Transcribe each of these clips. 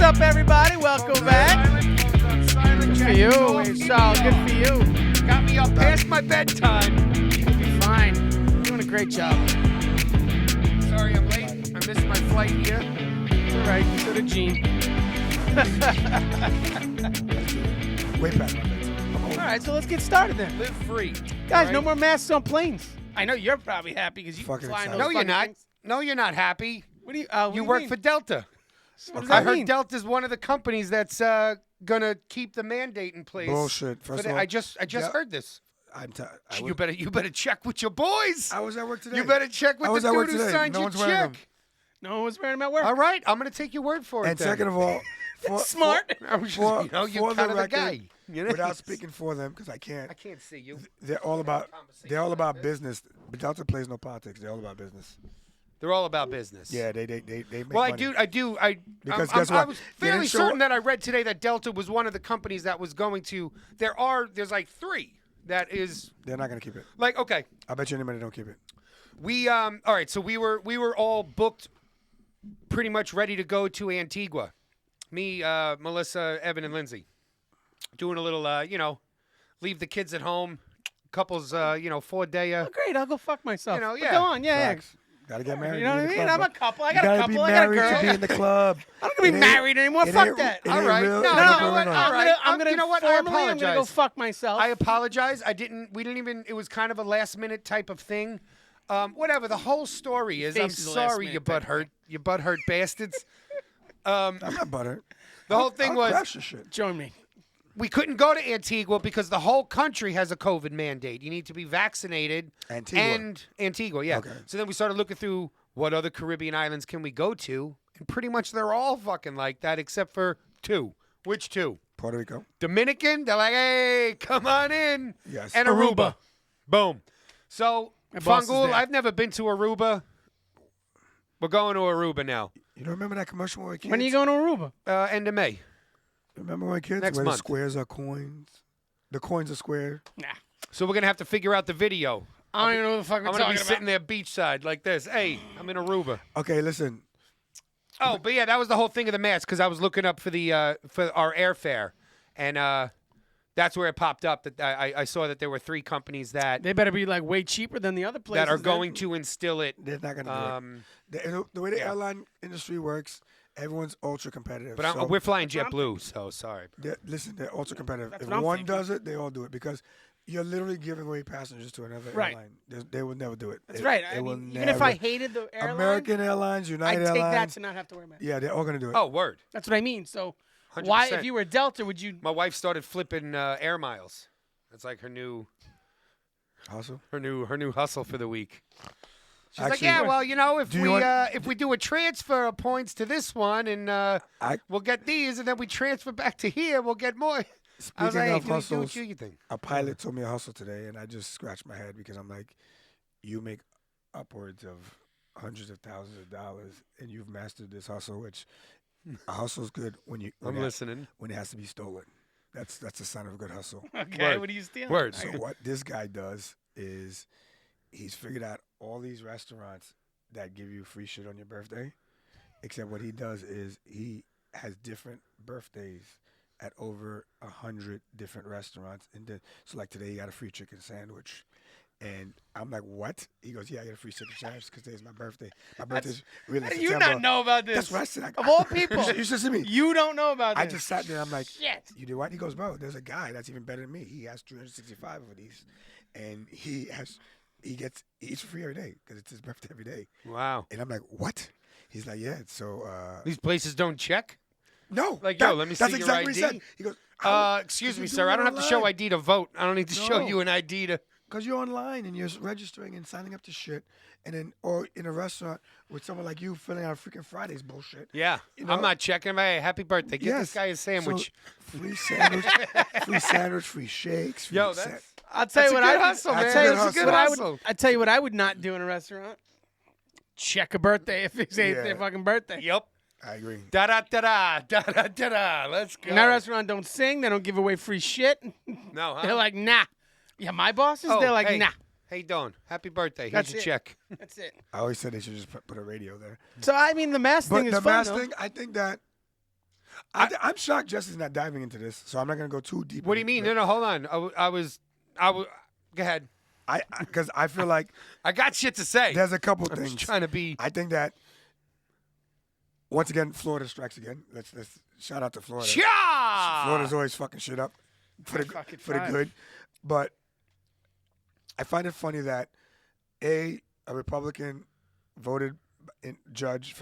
up, everybody? Welcome back. Good for you. It's all good for you. Got me up past my bedtime. You'll be fine. You're doing a great job. Sorry I'm late. I missed my flight here. It's all right. So did Gene. Way past my bedtime. All right, so let's get started then. Live free. Guys, right? no more masks on planes. I know you're probably happy because you can Fucking fly in those excited. No, you're fucking not. things. No, you're not happy. What do you? You work for Delta. What does I that heard mean? Delta's one of the companies that's gonna keep the mandate in place. Bullshit. First of all, I just heard this. You better check with your boys. I was at work today. You better check with I was the at dude work who today. signed No your one's wearing them. check. No one was wearing them at work. All right, I'm gonna take your word for it. And then. second of all, Smart. I was just, for- you know, you're for the kind of the record, guy. You know? without speaking for them, because I can't. see you. They're all about business. But Delta plays no politics. They're all about business. They're all about business. Yeah, they make Well, money. Because Because guess I what? was They fairly didn't show certain up- that I read today that Delta was one of the companies that was going to. There's like three that is They're not gonna keep it. like okay. I bet you any money they don't keep it. We all right. So we were all booked, pretty much ready to go to Antigua. Me, Melissa, Evan, and Lindsay, doing a little leave the kids at home. Couples, 4-day. Oh, great. I'll go fuck myself. But yeah. Go on. Yeah. Facts. Gotta get married. You know what I be in mean? the I'm a club, couple. I You got a gotta couple. be I got a married girl. to be in the club. I'm not gonna be married anymore. it Fuck ain't- that. it All ain't right. real- No, it no, ain't no, going what? on. All right. I'm gonna you know what? I formally, I'm gonna go apologize. fuck myself. I apologize. We didn't even. It was kind of a last minute type of thing. Whatever. The whole story is. I'm Face is a last sorry, minute you type of butthurt. You butthurt bastards. I'm not buttered. The whole thing I'll was crash the shit. Join me. we couldn't go to Antigua because the whole country has a COVID mandate. You need to be vaccinated. Antigua. And Antigua, yeah. Okay. So then we started looking through what other Caribbean islands can we go to, and pretty much they're all fucking like that except for two. Which two? Puerto Rico. Dominican, they're like, hey, come on in. Yes. And Aruba. Boom. So, My boss is Fangul, there. I've never been to Aruba. We're going to Aruba now. You don't remember that commercial where kids? When are you going to Aruba? End of May. Remember when kids? Next where month. the squares are coins. The coins are square. Nah. So we're going to have to figure out the video. I don't even know what the fuck we're I'm going to talking be about. sitting there beachside like this. Hey, I'm in Aruba. Okay, listen. Oh, but yeah, that was the whole thing of the mask because I was looking up for our airfare, and that's where it popped up that I saw that there were three companies that They better be like way cheaper than the other places. that are then. going to instill it. They're not gonna do it. The way the airline industry works, everyone's ultra competitive. But so we're flying what I'm JetBlue, so sorry. listen, they're ultra competitive. That's If what I'm one thinking. does it, they all do it because you're literally giving away passengers to another Right. airline. They will never do it. That's right. They I will mean, even if I never. hated the airline, American Airlines, I'd United take that Airlines, to not have to wear a mask. yeah, they're all gonna do it. Oh, word. That's what I mean. So 100%. why, if you were Delta, would you? My wife started flipping air miles. That's like her new Also, hustle for the week. She's like, Actually- yeah, well, if Do you want- if we do a transfer of points to this one and we'll get these, and then we transfer back to here, we'll get more. I was speaking like, hey, of do hustles, you think? a pilot told me a hustle today, and I just scratched my head because I'm like, you make upwards of hundreds of thousands of dollars, and you've mastered this hustle. Which a hustle's good when I'm listening. when it has to be stolen. That's a sign of a good hustle. Okay, Word. what are you stealing? Word. So what this guy does is he's figured out all these restaurants that give you free shit on your birthday, except what he does is he has different birthdays at over 100 different restaurants. And so like today he got a free chicken sandwich. And I'm like, what? He goes, yeah, I got a free chicken sandwich because today's my birthday. My birthday's really How do you September. not know about this? That's what I said. Of all people, You should see me. you don't know about this. I just sat there. I'm like, Shit. you do what? He goes, bro, there's a guy that's even better than me. He has 365 of these, and he eats for free every day because it's his birthday every day. Wow. And I'm like, what? He's like, yeah. So These places don't check? no, Like, yo, let me that's see your exactly what he ID. said. He goes, how- Excuse 'cause me, you sir. do I it don't have to show online. ID to vote. I don't need to show No. you an ID to. Because you're online and you're registering and signing up to shit, and then or in a restaurant with someone like you filling out freaking Fridays bullshit. Yeah. You know- I'm not checking. Hey, happy birthday. Get this Yes. guy a sandwich. So, free sandwich, free shakes. Free Yo, sa- that's. I'll tell That's you a what good I hustle, man. That's a good That's a hustle. good what I hustle. would. I tell you what I would not do in a restaurant. Check a birthday if it's Yeah. their fucking birthday. Yep. I agree. Da da da da da da da da. Let's go. In that restaurant, don't sing. They don't give away free shit. No, huh? They're like, nah. Yeah, my bosses. Oh, they're like, hey. nah. Hey, Dawn. Happy birthday. Here's That's your it. check. That's it. I always said they should just put a radio there. So I mean, the mask But thing is the fun. mask though. thing, I think that I'm shocked Jesse's not diving into this, so I'm not gonna go too deep. What do you mean? No, hold on. I was. Go ahead. Because I feel like I got shit to say. there's a couple I'm things. just trying to be. I think that once again, Florida strikes again. Let's shout out to Florida. Yeah. Florida's always fucking shit up for the good. But I find it funny that a Republican federal judge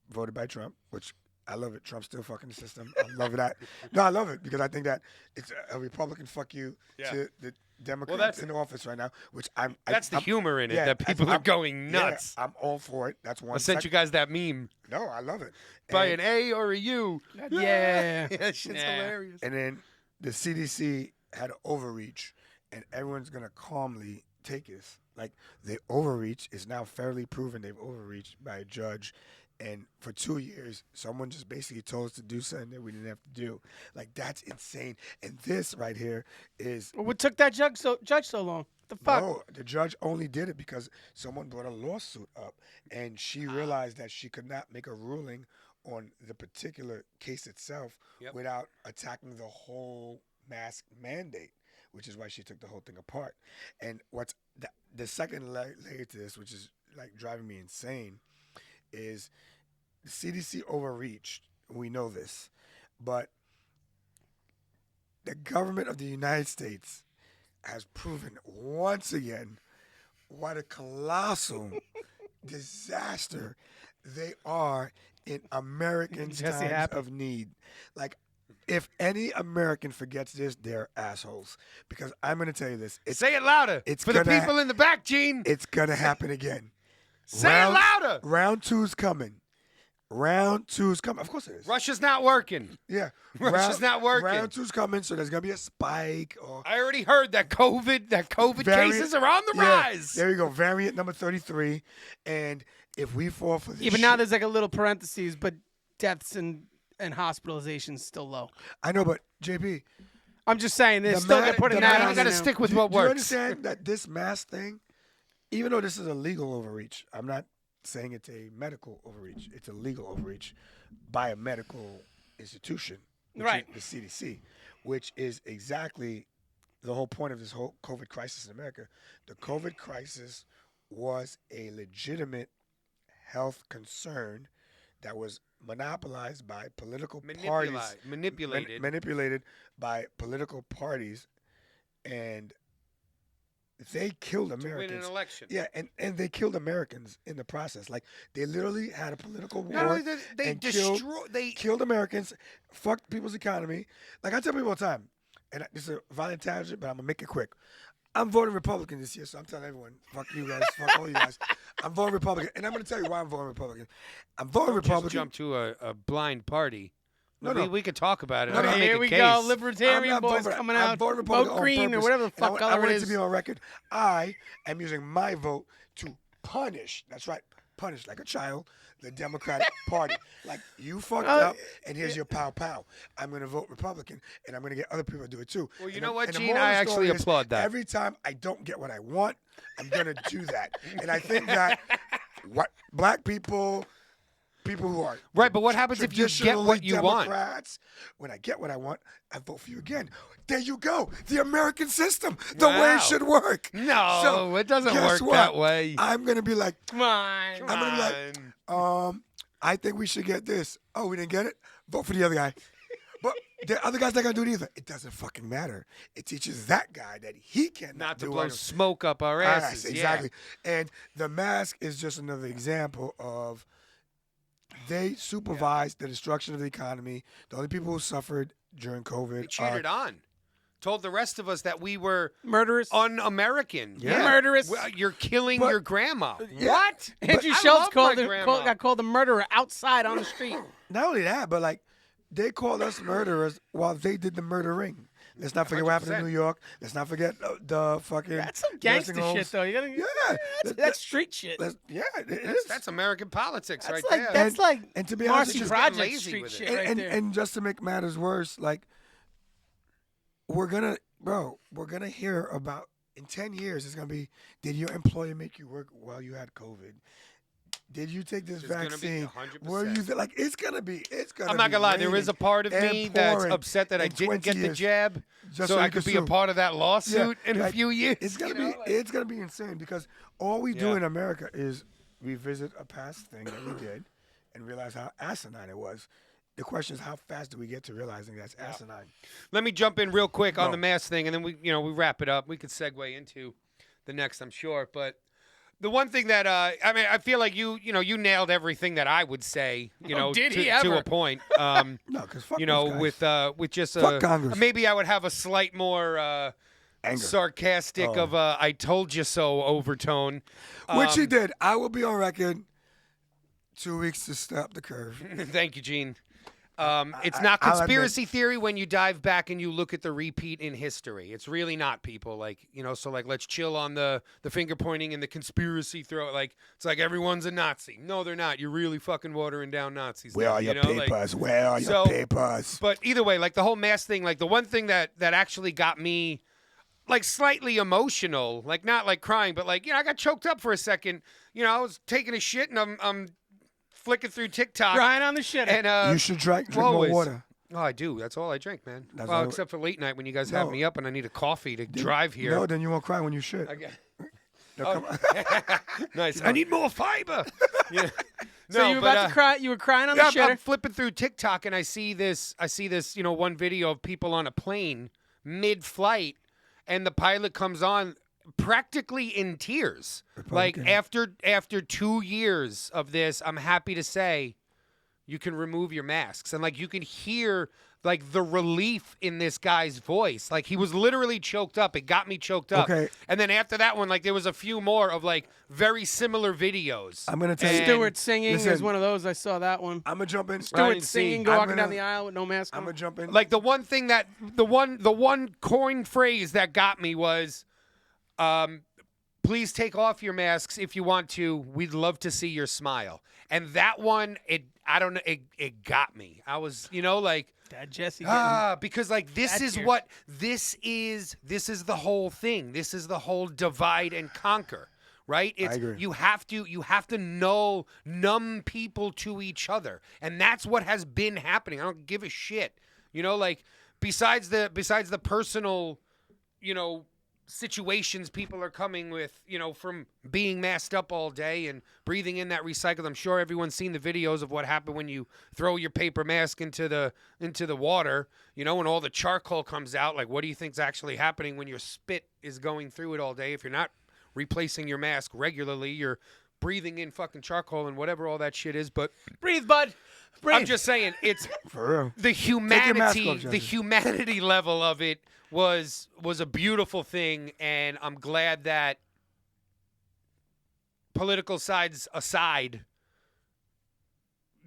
voted by Trump, which I love it. Trump's still fucking the system. I love that. No, I love it because I think that it's a Republican fuck you to the Democrats in office right now, which That's the humor in it, that people are going nuts. Yeah, I'm all for it. That's one. I sent you guys that meme. No, I love it. By an A or a U. Yeah. That shit's hilarious. And then the CDC had an overreach, and everyone's going to calmly take this. Like, the overreach is now fairly proven they've overreached by a judge. And for 2 years, someone just basically told us to do something that we didn't have to do. Like, that's insane. And this right here is... What took that judge so long? The fuck? No, the judge only did it because someone brought a lawsuit up, and she realized that she could not make a ruling on the particular case itself without attacking the whole mask mandate, which is why she took the whole thing apart. And what's the second layer to this, which is like driving me insane, is the CDC overreached. We know this, but the government of the United States has proven once again what a colossal disaster they are in American times of need. Like, if any American forgets this, they're assholes. Because I'm going to tell you this. Say it louder. It's for the people in the back, Gene. It's going to happen again. Say it louder. Round two's coming. Round two's coming. Of course it is. Russia's not working. Yeah. Russia's not working. Round two's coming, so there's going to be a spike. I already heard that COVID cases are on the rise. There you go. Variant number 33. And if we fall for this Even now there's like a little parentheses, but deaths and hospitalizations still low. I know, but JP, I'm just saying they're still putting that on. I gotta stick with what do you works. understand that this mask thing, even though this is a legal overreach, I'm not saying it's a medical overreach. It's a legal overreach by a medical institution, right? The CDC, which is exactly the whole point of this whole COVID crisis in America. The COVID crisis was a legitimate health concern that was monopolized by political parties, manipulated by political parties, and they killed Americans. To win an election. Yeah, and they killed Americans in the process. Like, they literally had a political war. Not only they killed Americans, fucked people's economy. Like, I tell people all the time, and this is a violent tangent, but I'm gonna make it quick. I'm voting Republican this year, so I'm telling everyone, fuck you guys, fuck all you guys. I'm voting Republican, and I'm going to tell you why I'm voting Republican. I'm voting Republican. Just jump to a blind party. No. We could talk about it. No, Here we go, libertarian boys coming out. Vote green or whatever the fuck color it is. I want it to be on record. I am using my vote to punish. That's right, punish like a child. The Democratic Party. Like, you fucked up, and here's your pow. I'm going to vote Republican, and I'm going to get other people to do it too. Well, you know what, Gene? I actually applaud that. Every time I don't get what I want, I'm going to do that. And I think that black people who are right, but what happens if you get what you Democrats, want? When I get what I want, I vote for you again. There you go. The American system, the way it should work. No, so, it doesn't work that way. I'm going to be like, come on. I'm going to be like, I think we should get this. Oh, we didn't get it? Vote for the other guy. But the other guy's not going to do it either. It doesn't fucking matter. It teaches that guy that he cannot not to do blow smoke up our asses. Exactly. Yeah. And the mask is just another example of they supervised the destruction of the economy. The only people who suffered during COVID they cheated on. Told the rest of us that we were murderous, un-American. Yeah. Murderous. Well, you're killing your grandma. Yeah. What? Andrew Schultz got called a murderer outside on the street. Not only that, but like they called us murderers while they did the murdering. Let's not forget 100%. What happened in New York. Let's not forget the fucking. That's some gangster shit, though. You gotta, that's street shit. It is. That's American politics that's right there. That's like and to be honest, Marcy Project street shit right there. And just to make matters worse, like we're gonna hear about in 10 years. It's gonna be, did your employer make you work while you had COVID? did you take this It's gonna be vaccine? 100%. Were you like it's gonna be? I'm not gonna lie. There is a part of me that's upset that I didn't get the jab, so I could be a part of that lawsuit in a few years. It's gonna be insane because all we do in America is revisit a past thing that we did and realize how asinine it was. The question is, how fast do we get to realizing that's asinine? Let me jump in real quick on the mask thing, and then we wrap it up. We could segue into the next, I'm sure. But the one thing that I feel like you nailed everything that I would say. To a point. No, because fuck those guys. with just fuck Congress. Maybe I would have a slight more sarcastic of a "I told you so" overtone. Which he did. I will be on record. 2 weeks to stop the curve. Thank you, Gene. It's not conspiracy theory when you dive back and you look at the repeat in history. It's really not, people. So let's chill on the finger pointing and the conspiracy throw. It's like everyone's a Nazi. No, they're not. You're really fucking watering down Nazis. Where are your papers? Where are your papers? But either way, the whole mask thing, the one thing that actually got me slightly emotional, not crying, but I got choked up for a second. I was taking a shit and I'm flicking through TikTok. Crying on the shit. And you should drink more water. Oh, I do. That's all I drink, man. Except for late night when you guys have me up and I need a coffee to drive here. No, then you won't cry when you shit. Come on. Nice. I need more fiber. Yeah. So you were about to cry. You were crying on the shitter. I'm flipping through TikTok and I see this. One video of people on a plane mid-flight, and the pilot comes on practically in tears. After 2 years of this, I'm happy to say you can remove your masks. And you can hear the relief in this guy's voice. He was literally choked up. It got me choked up. Okay. And then after that one, there was a few more of very similar videos. I'm gonna tell you. Stewart singing is one of those. I saw that one. I'm gonna jump in. Stewart singing, walking down the aisle with no mask on. I'm gonna jump in. The one thing that the one coin phrase that got me was, please take off your masks if you want to. We'd love to see your smile. And that one, it got me. I was, Dad Jesse. Because this is the whole thing. This is the whole divide and conquer, right? I agree. You have to numb people to each other, and that's what has been happening. I don't give a shit, besides the personal, situations people are coming with, from being masked up all day and breathing in that recycled. I'm sure everyone's seen the videos of what happened when you throw your paper mask into the water, and all the charcoal comes out. What do you think's actually happening when your spit is going through it all day? If you're not replacing your mask regularly, you're breathing in fucking charcoal and whatever all that shit is. But breathe, bud. Breathe. I'm just saying, it's for real. The humanity level of it was a beautiful thing, and I'm glad that, political sides aside,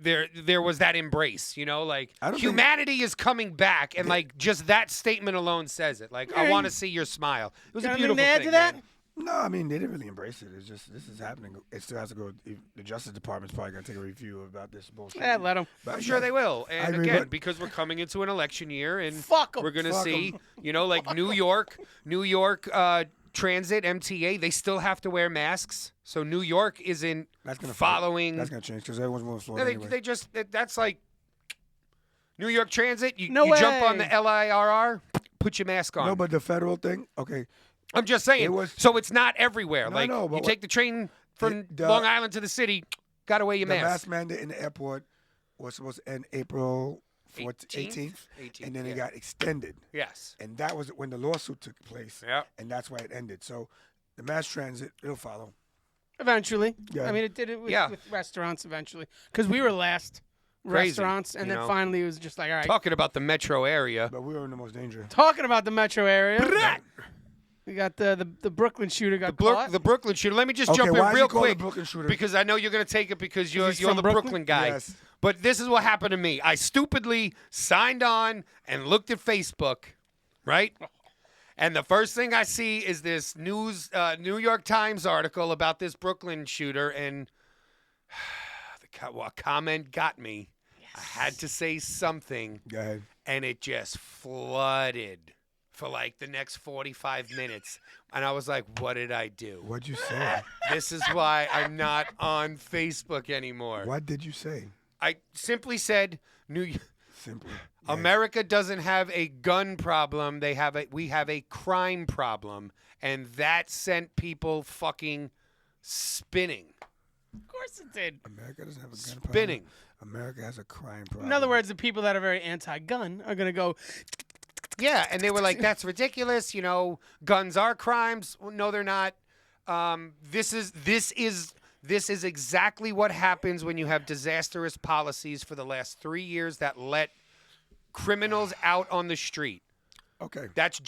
there was that embrace, humanity is coming back, and just that statement alone says it. I want to see your smile. It was a beautiful thing. Add to that? Man. No, I mean, they didn't really embrace it. It's just, this is happening. It still has to go. The Justice Department's probably going to take a review about this bullshit. Yeah, let them. I'm sure they will. And agree, again, because we're coming into an election year, and we're going to see, New York Transit, MTA, they still have to wear masks. So New York isn't following. That's going to change because everyone's moving Florida anyway. That's New York Transit, you way. jump on the LIRR, put your mask on. No, but the federal thing, okay. I'm just saying. So it's not everywhere. No, you take the train from Long Island to the city, got to wear your mask. The mask mandate in the airport was supposed to end April 18th, and then it got extended. Yes. And that was when the lawsuit took place. Yeah. And that's why it ended. So the mass transit, it'll follow. Eventually. Yeah. I mean, it did it with restaurants eventually. Because we were last. Crazy, restaurants, and then finally it was just all right. Talking about the metro area. But we were in the most dangerous. Talking about the metro area. We got the Brooklyn shooter got caught. The Brooklyn shooter. Let me just jump in real quick because I know you're going to take it because you're the Brooklyn guy. Yes. But this is what happened to me. I stupidly signed on and looked at Facebook, right? And the first thing I see is this New York Times article about this Brooklyn shooter, and the comment got me. Yes. I had to say something, Go ahead. and it just flooded for like the next 45 minutes. And I was like, what did I do? What'd you say? This is why I'm not on Facebook anymore. What did you say? I simply said, Simply. America doesn't have a gun problem. We have a crime problem. And that sent people fucking spinning. Of course it did. America doesn't have a gun Spinning. problem. America has a crime problem. In other words, the people that are very anti-gun are going to go, Yeah, and they were like, that's ridiculous. You know, guns are crimes. Well, no, they're not. This is exactly what happens when you have disastrous policies for the last 3 years that let criminals out on the street. Okay. That's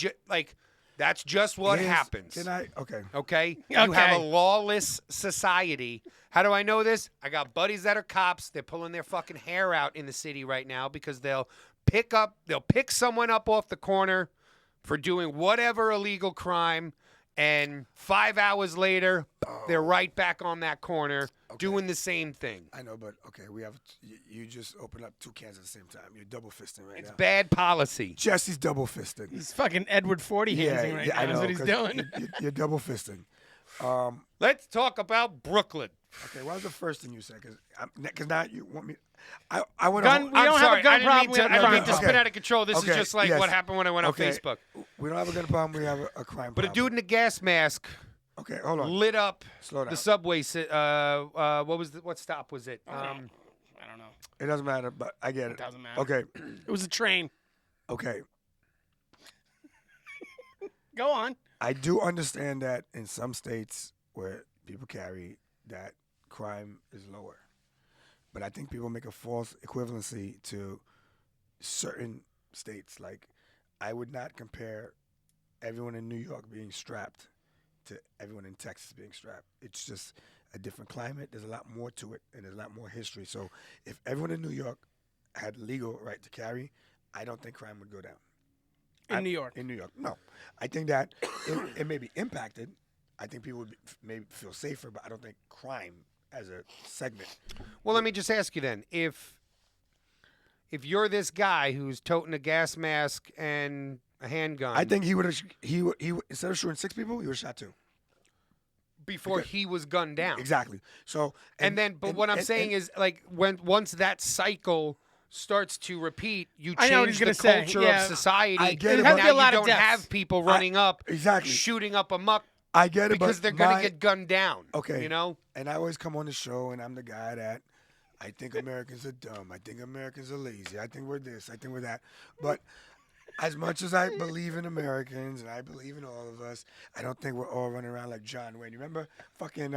just what happens. Can I? Okay. Okay? You have a lawless society. How do I know this? I got buddies that are cops. They're pulling their fucking hair out in the city right now because they'll pick someone up off the corner for doing whatever illegal crime, and 5 hours later, they're right back on that corner doing the same thing. I know, but okay, you just opened up 2 cans at the same time. You're double fisting right now. It's bad policy. Jesse's double fisting. he's fucking Edward 40 handsing right now. I know, That's what he's 'cause doing. You're double fisting. Let's talk about Brooklyn. Okay, what was the first thing you said? Because now you want me. I want Gun- to. we don't have a gun problem, we have a I didn't mean crime to spin problem. out of control. This is Okay, just like yes. what happened when I went on Facebook. We don't have a gun problem. We have a crime But a problem. dude in a gas mask Okay, hold on. lit up Slow down. the subway. What stop was it? I don't know. It doesn't matter, but I get it. It doesn't matter. Okay, It was a train. okay. Go on. I do understand that in some states where people carry, that crime is lower. But I think people make a false equivalency to certain states. Like, I would not compare everyone in New York being strapped to everyone in Texas being strapped. It's just a different climate. There's a lot more to it, and there's a lot more history. So if everyone in New York had legal right to carry, I don't think crime would go down. In New York. In New York, no. I think that it may be impacted. I think people would maybe feel safer, but I don't think crime as a segment. Well, let me just ask you then: if you're this guy who's toting a gas mask and a handgun, I think he would instead of shooting 6 people, he would have shot 2. before he was gunned down. Exactly. So What I'm saying is, like, once that cycle starts to repeat, you I know what he's change the gonna say. culture Yeah. of society. I get it, and but- now There'd be a lot you of don't deaths. have people running up, exactly. shooting up amok I get it, because but they're gonna get gunned down. Okay. you know. And I always come on the show, and I'm the guy that I think Americans are dumb. I think Americans are lazy. I think we're this. I think we're that. But as much as I believe in Americans and I believe in all of us, I don't think we're all running around like John Wayne. You remember fucking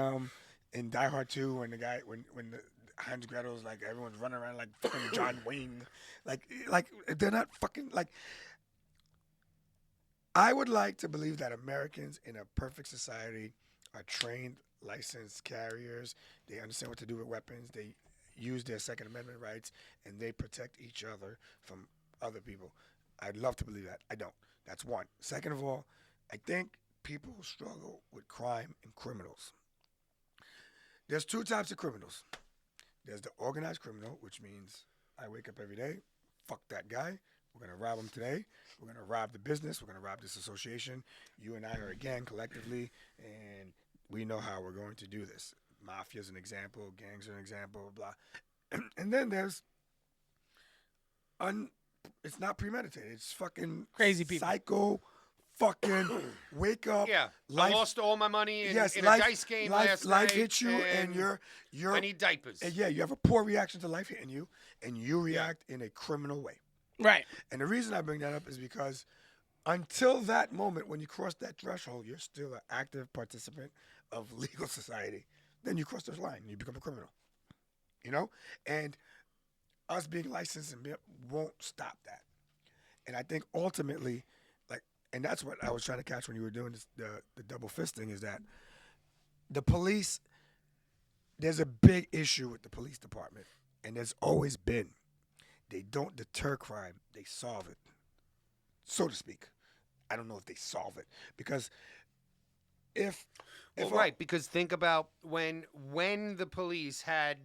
in Die Hard 2 when the guy when the Hans Gretel's like everyone's running around like fucking John Wayne, like they're not fucking like. I would like to believe that Americans in a perfect society are trained, licensed carriers. They understand what to do with weapons. They use their Second Amendment rights, and they protect each other from other people. I'd love to believe that. I don't. That's one. Second of all, I think people struggle with crime and criminals. There's 2 types of criminals. There's the organized criminal, which means I wake up every day, fuck that guy. We're going to rob him today. We're going to rob the business. We're going to rob this association. You and I are a gang collectively, and we know how we're going to do this. Mafia's an example. Gangs are an example, blah. And then there's it's not premeditated. It's fucking Crazy people. Psycho, fucking wake up. Yeah, life, I lost all my money in, yes, in life, a dice game life, last life night. hits you, and you're I need diapers. and yeah, you have a poor reaction to life hitting you, and you react in a criminal way. Right. And the reason I bring that up is because until that moment, when you cross that threshold, you're still an active participant of legal society. Then you cross this line, and you become a criminal. You know? And us being licensed and won't stop that. And I think ultimately, and that's what I was trying to catch when you were doing this, the double fisting, is that the police, there's a big issue with the police department, and there's always been. They don't deter crime, they solve it, so to speak. I don't know if they solve it, because because think about when the police had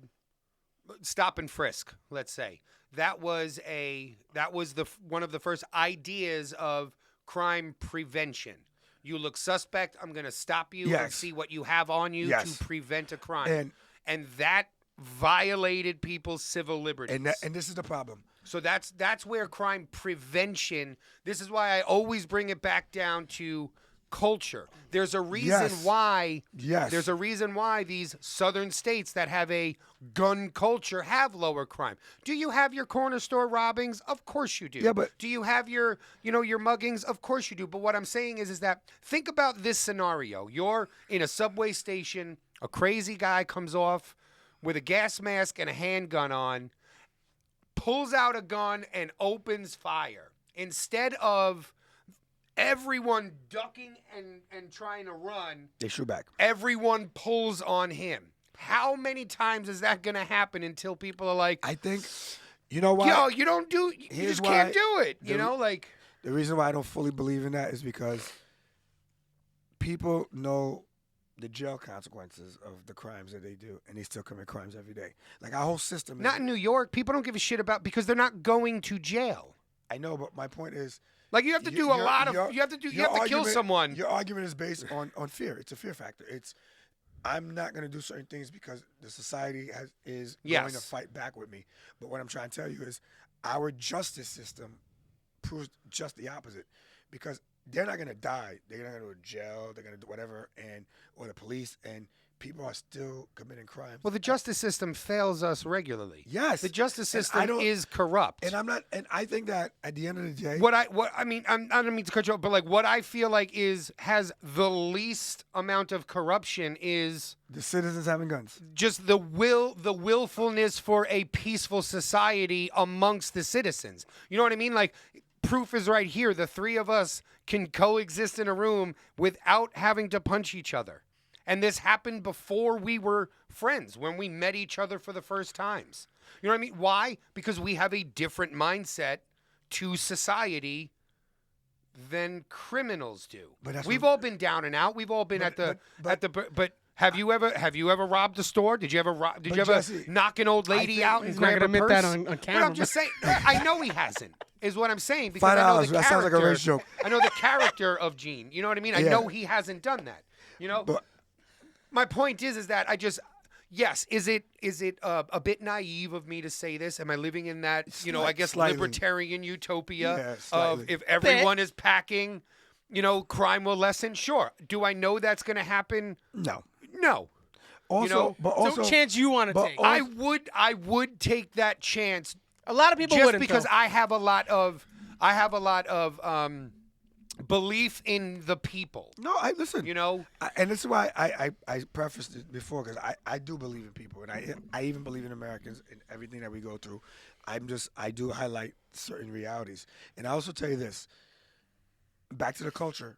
stop and frisk, let's say. That was one of the first ideas of crime prevention. You look suspect, I'm going to stop you and Yes. see what you have on you Yes. to prevent a crime. And And that violated people's civil liberties. and this is the problem. So that's where crime prevention. This is why I always bring it back down to culture. There's a reason Yes. why. Yes. There's a reason why these southern states that have a gun culture have lower crime. Do you have your corner store robbings? Of course you do. Yeah, but- do you have your your muggings? Of course you do. But what I'm saying is that think about this scenario. You're in a subway station. A crazy guy comes off with a gas mask and a handgun on, pulls out a gun and opens fire. Instead of everyone ducking and trying to run, They shoot back. everyone pulls on him. How many times is that going to happen until people are like, I think, you know why? yo, you don't do, you Here's just can't why do it. the- Like, The reason why I don't fully believe in that is because people know the jail consequences of the crimes that they do, and they still commit crimes every day. Like our whole system. not in New York. People don't give a shit about, because they're not going to jail. I know, but my point is, Like, you have to do a lot of, you have to your kill argument- someone. Your argument is based on fear. It's a fear factor. It's I'm not going to do certain things because the society is going to Yes. fight back with me. But what I'm trying to tell you is our justice system proves just the opposite, because they're not going to die. They're not going to go to jail. They're going to do whatever, or the police, and people are still committing crimes. Well, the justice system fails us regularly. Yes. The justice And I system don't- is corrupt. And I'm not. And I think that at the end of the day, I mean, I don't mean to cut you off, but like what I feel like has the least amount of corruption is the citizens having guns. just the willfulness for a peaceful society amongst the citizens. You know what I mean? Like, proof is right here. The three of us can coexist in a room without having to punch each other. And this happened before we were friends, when we met each other for the first times. You know what I mean? Why? Because we have a different mindset to society than criminals do. But that's We've what- all been down and out. We've all been But- but have you ever robbed a store? Did you ever But ever Jesse, knock an old lady think- out and He's not grab gonna a admit purse? that on But camera. I'm just saying. I know he hasn't. Is what I'm saying, because I know $5. the That sounds like a character- race joke. I know the character of Gene. You know what I mean? I Yeah. know he hasn't done that. You know. But My point is that I just. Yes, is it a bit naive of me to say this? Am I living in that, I guess, Slightly. libertarian utopia Yeah, of slightly. if everyone is packing, crime will lessen? Sure. Do I know that's going to happen? no. No. Also, know, but So also, chance you want to but take. also- I would take that chance A lot of people just wouldn't. because though. I have a lot of belief in the people. no. Listen. And this is why I prefaced it before, because I do believe in people, and I even believe in Americans and everything that we go through. I do highlight certain realities, and I also tell you this. Back to the culture,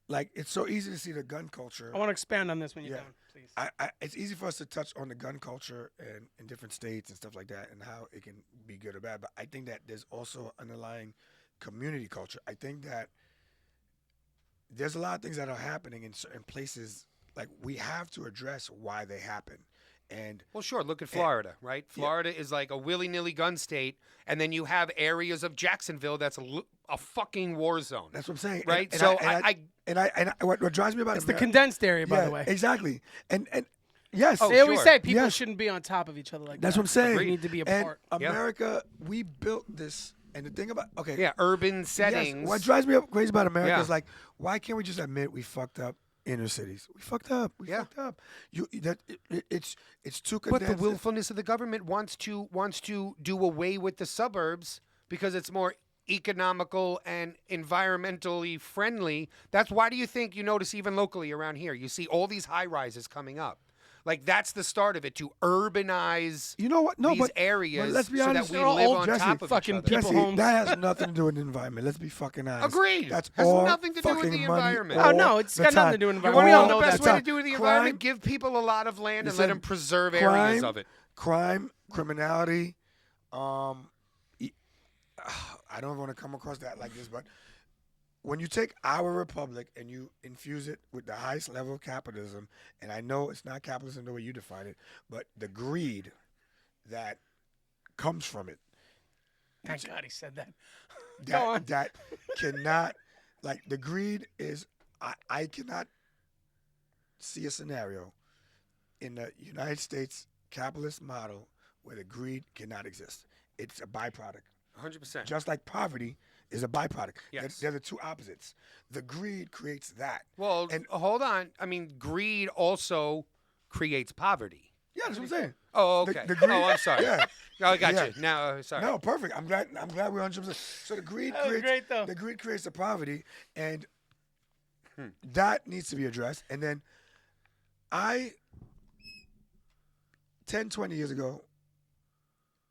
like it's so easy to see the gun culture. I want to expand on this when you're Yeah. done, please. It's easy for us to touch on the gun culture and in different states and stuff like that, and how it can be good or bad. But I think that there's also underlying community culture. I think that there's a lot of things that are happening in certain places. Like, we have to address why they happen. And Well, sure. Look at Florida, right? Florida is like a willy-nilly gun state, and then you have areas of Jacksonville that's a fucking war zone. that's what I'm saying. Right? And So what drives me about It's the Ameri- condensed area, by yeah, the way. exactly. And yes, Oh, They always sure. say people Yes. shouldn't be on top of each other like that's that. what I'm saying. They need to be And apart. Yeah. America, we built this. And the thing about yeah, urban Yes, settings. what drives me up crazy about America Yeah. is like, why can't we just admit we fucked up inner cities? We fucked up. We Yeah. fucked up. It's too But condensed. the willfulness of the government wants to do away with the suburbs because it's more economical and environmentally friendly. That's why do you think you notice even locally around here, you see all these high rises coming up? Like, that's the start of it, to urbanize You know what? No, these but areas let's be so honest. that we They're all live old, on Jesse, top of fucking each other. people Jesse, homes. that has nothing to do with the environment. Let's be fucking honest. Agreed. That's Has all nothing to do with fucking the money environment. all Oh, no, it's the got nothing time. to do with You environment. want to We know all the know best that. way to do with the environment? Give people a lot of land and let Listen, them preserve areas of it. Crime, criminality. I don't want to come across that like this, but when you take our republic and you infuse it with the highest level of capitalism, and I know it's not capitalism the way you define it, but the greed that comes from it, Thank God he said that. Go on. that cannot Like the greed is, I cannot see a scenario in the United States capitalist model where the greed cannot exist. It's a byproduct. 100%. Just like poverty is a byproduct. Yes. They're the two opposites. The greed creates that. Well, and hold on. I mean, greed also creates poverty. yeah, that's what I'm saying. Oh, okay. The greed, oh, I'm sorry. Yeah. Oh, I got Yeah. you. Now, sorry. No, perfect. I'm glad we're 100%. So the greed That was creates great, though. the greed creates the poverty, and that needs to be addressed. And then 10, 20 years ago,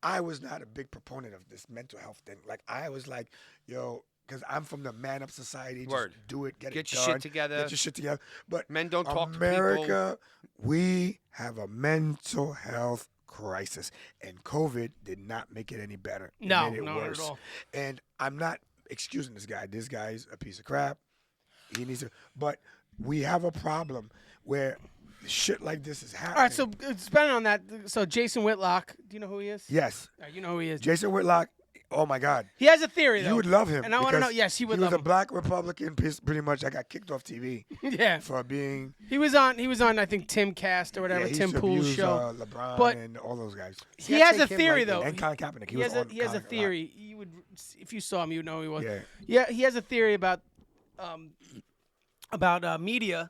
I was not a big proponent of this mental health thing. Like I was like, yo, because I'm from the man up society. Just Word. do it, get Get it your done. shit together. Get your shit together. But Men don't talk to America, we have a mental health crisis, and COVID did not make it any better. It No, made it not worse. at all. And I'm not excusing this guy. This guy's a piece of crap. He needs to. But we have a problem where shit like this is happening. All right, so spending on that. So Jason Whitlock, do you know who he is? yes, You know who he is. Jason Whitlock. Oh my God. He has a theory, though. You would love him. And I want to know. because Yes, he would He was love a black Republican, pretty much. I got kicked off TV yeah, for being. he was on. I think Tim Cast or whatever, Yeah, he Tim used to Pool's abuse, show. LeBron But- and all those guys. He gotta has a take him theory, lightly. though. And Colin Kaepernick. He has a Colin a lot. theory. You would, if you saw him, you would know who he was. Yeah. Yeah, he has a theory about media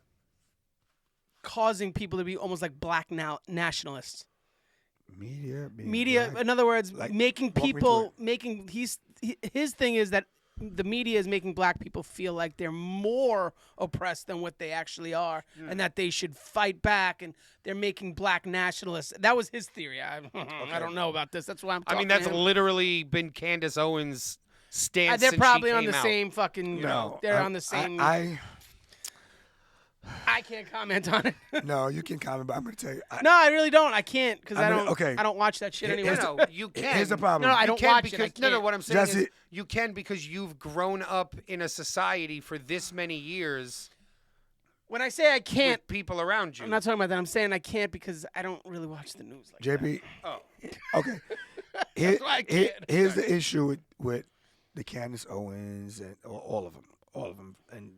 causing people to be almost like black nationalists. Media. Media, in other words, Like, making walk me people through his thing is that the media is making black people feel like they're more oppressed than what they actually are, and that they should fight back, and they're making black nationalists. That was his theory. I don't know about this. That's why I'm I talking mean, that's to him. literally been Candace Owens' stance They're since probably she on came the out. same fucking. No, they're on the same. I can't comment on it. No, you can comment, but I'm going to tell you. No, I really don't. I can't because I I'm don't. gonna- okay. I don't watch that shit anyway. No, you can. Here's the problem. No, I You don't can watch it. I because, No, can't. what I'm saying is Jesse- you can because you've grown up in a society for this many years When I say I can't, with people around you. I'm not talking about that. I'm saying I can't because I don't really watch the news like that. JP. Oh. Okay. Here- why I can't. Here's the issue with the Candace Owens and all of them, and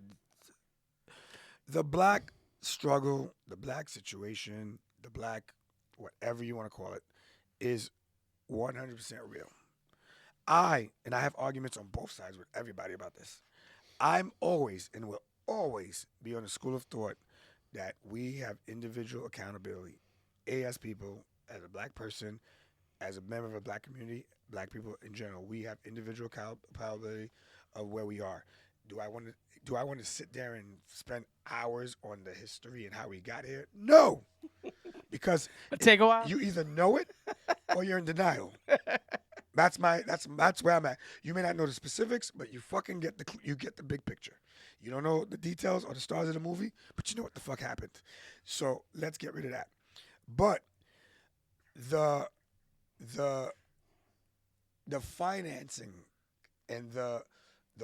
the black struggle, the black situation, the black whatever you want to call it, is 100% real. I have arguments on both sides with everybody about this. I'm always and will always be on the school of thought that we have individual accountability. As people, as a black person, as a member of a black community, black people in general, we have individual accountability of where we are. Do I want to sit there and spend hours on the history and how we got here? No, because It'll take a while. you either know it or you're in denial. That's where I'm at. You may not know the specifics, but you fucking get the big picture. You don't know the details or the stars of the movie, but you know what the fuck happened. So let's get rid of that. But the financing and the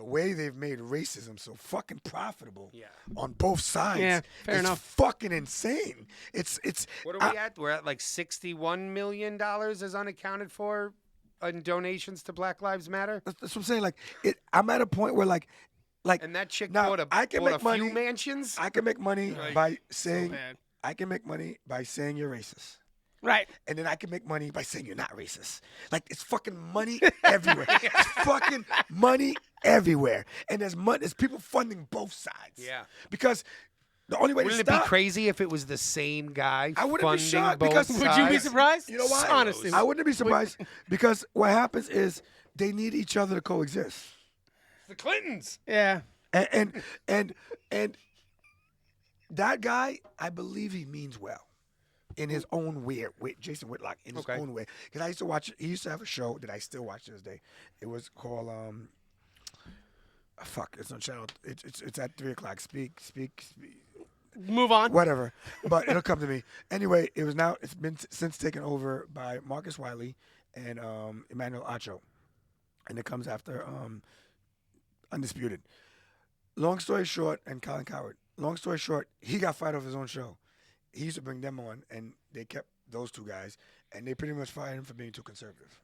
way they've made racism so fucking profitable on both sides Yeah, fair is enough. fucking insane. It's What are we at? We're at like $61 million is unaccounted for in donations to Black Lives Matter. that's what I'm saying. Like I'm at a point where like And that chick now, bought I can bought make a money. few mansions. I can make money Right. by saying bad. I can make money by saying you're racist. Right. And then I can make money by saying you're not racist. Like it's fucking money everywhere. It's fucking money everywhere. And there's people funding both sides. Yeah. Because the only way Wouldn't to it stop be crazy if it was the same guy I wouldn't be funding shocked both because- sides? Would you be surprised? You know why? Honestly. I wouldn't be surprised because what happens is they need each other to coexist. The Clintons. Yeah. And that guy, I believe he means well. In his own way, Jason Whitlock, in his Okay. own way. Because I used to watch, he used to have a show that I still watch to this day. It was called, it's on channel, it's at 3 o'clock, speak, Move on. whatever. But it'll come to me. Anyway, it's been since taken over by Marcus Wiley and Emmanuel Acho. And it comes after Undisputed. Long story short, and Colin Coward. Long story short, he got fired off his own show. He used to bring them on, and they kept those two guys, and they pretty much fired him for being too conservative.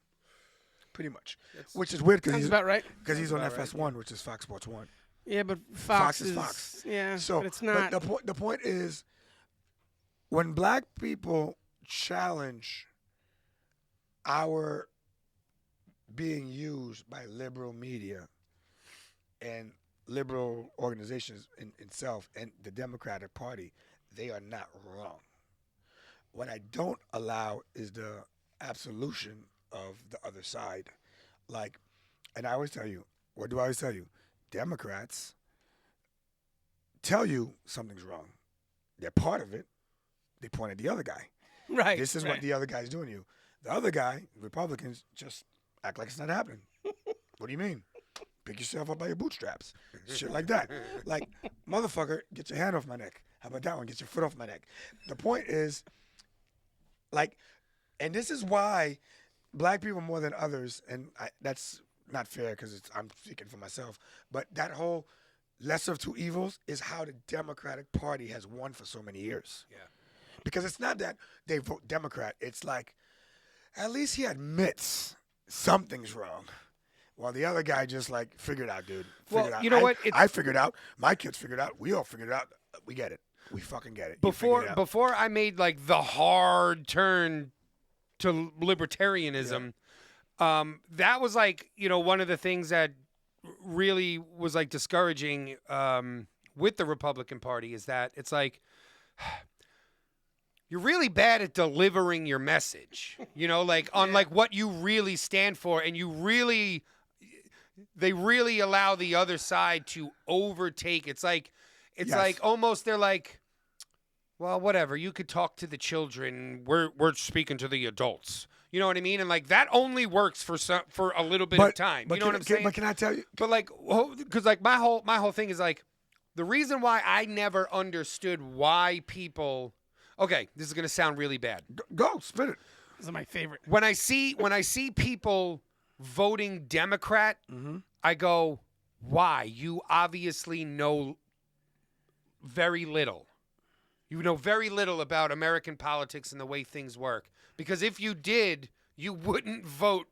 Pretty much. Which is weird because Sounds he's, about right. on about right, FS1, which is Fox Sports 1. Yeah, but Fox is Fox. Yeah, So but it's not. But the point is, when black people challenge our being used by liberal media and liberal organizations in itself and the Democratic Party, they are not wrong. What I don't allow is the absolution of the other side. Like, and I always tell you, what do I always tell you? Democrats tell you something's wrong. They're part of it. They point at the other guy. Right. This is what the other guy's doing to you. The other guy, Republicans, just act like it's not happening. What do you mean? Pick yourself up by your bootstraps. Shit like that. Like, motherfucker, get your hand off my neck. How about that one? Get your foot off my neck. The point is, like, and this is why black people more than others, and that's not fair because I'm speaking for myself, but that whole lesser of two evils is how the Democratic Party has won for so many years. Yeah. Because it's not that they vote Democrat. It's like, at least he admits something's wrong. While the other guy just like, figured out, dude. Figured out. You know what? I figured out. My kids figured out. We all figured out. We get it. We fucking get it. You figured it out. Before I made like the hard turn to libertarianism, that was like, one of the things that really was like discouraging with the Republican Party is that it's like you're really bad at delivering your message, like on like what you really stand for, and they really allow the other side to overtake. It's like almost they're like, well, whatever, you could talk to the children. We're speaking to the adults. You know what I mean? And like that only works for a little bit of time. You know what I'm saying? But can I tell you? But like, because like my whole thing is like the reason why I never understood why people. Okay, this is gonna sound really bad. Go spit it. These are my favorite. When I see people voting Democrat, I go, why? You obviously know very little. You know very little about American politics and the way things work. Because if you did, you wouldn't vote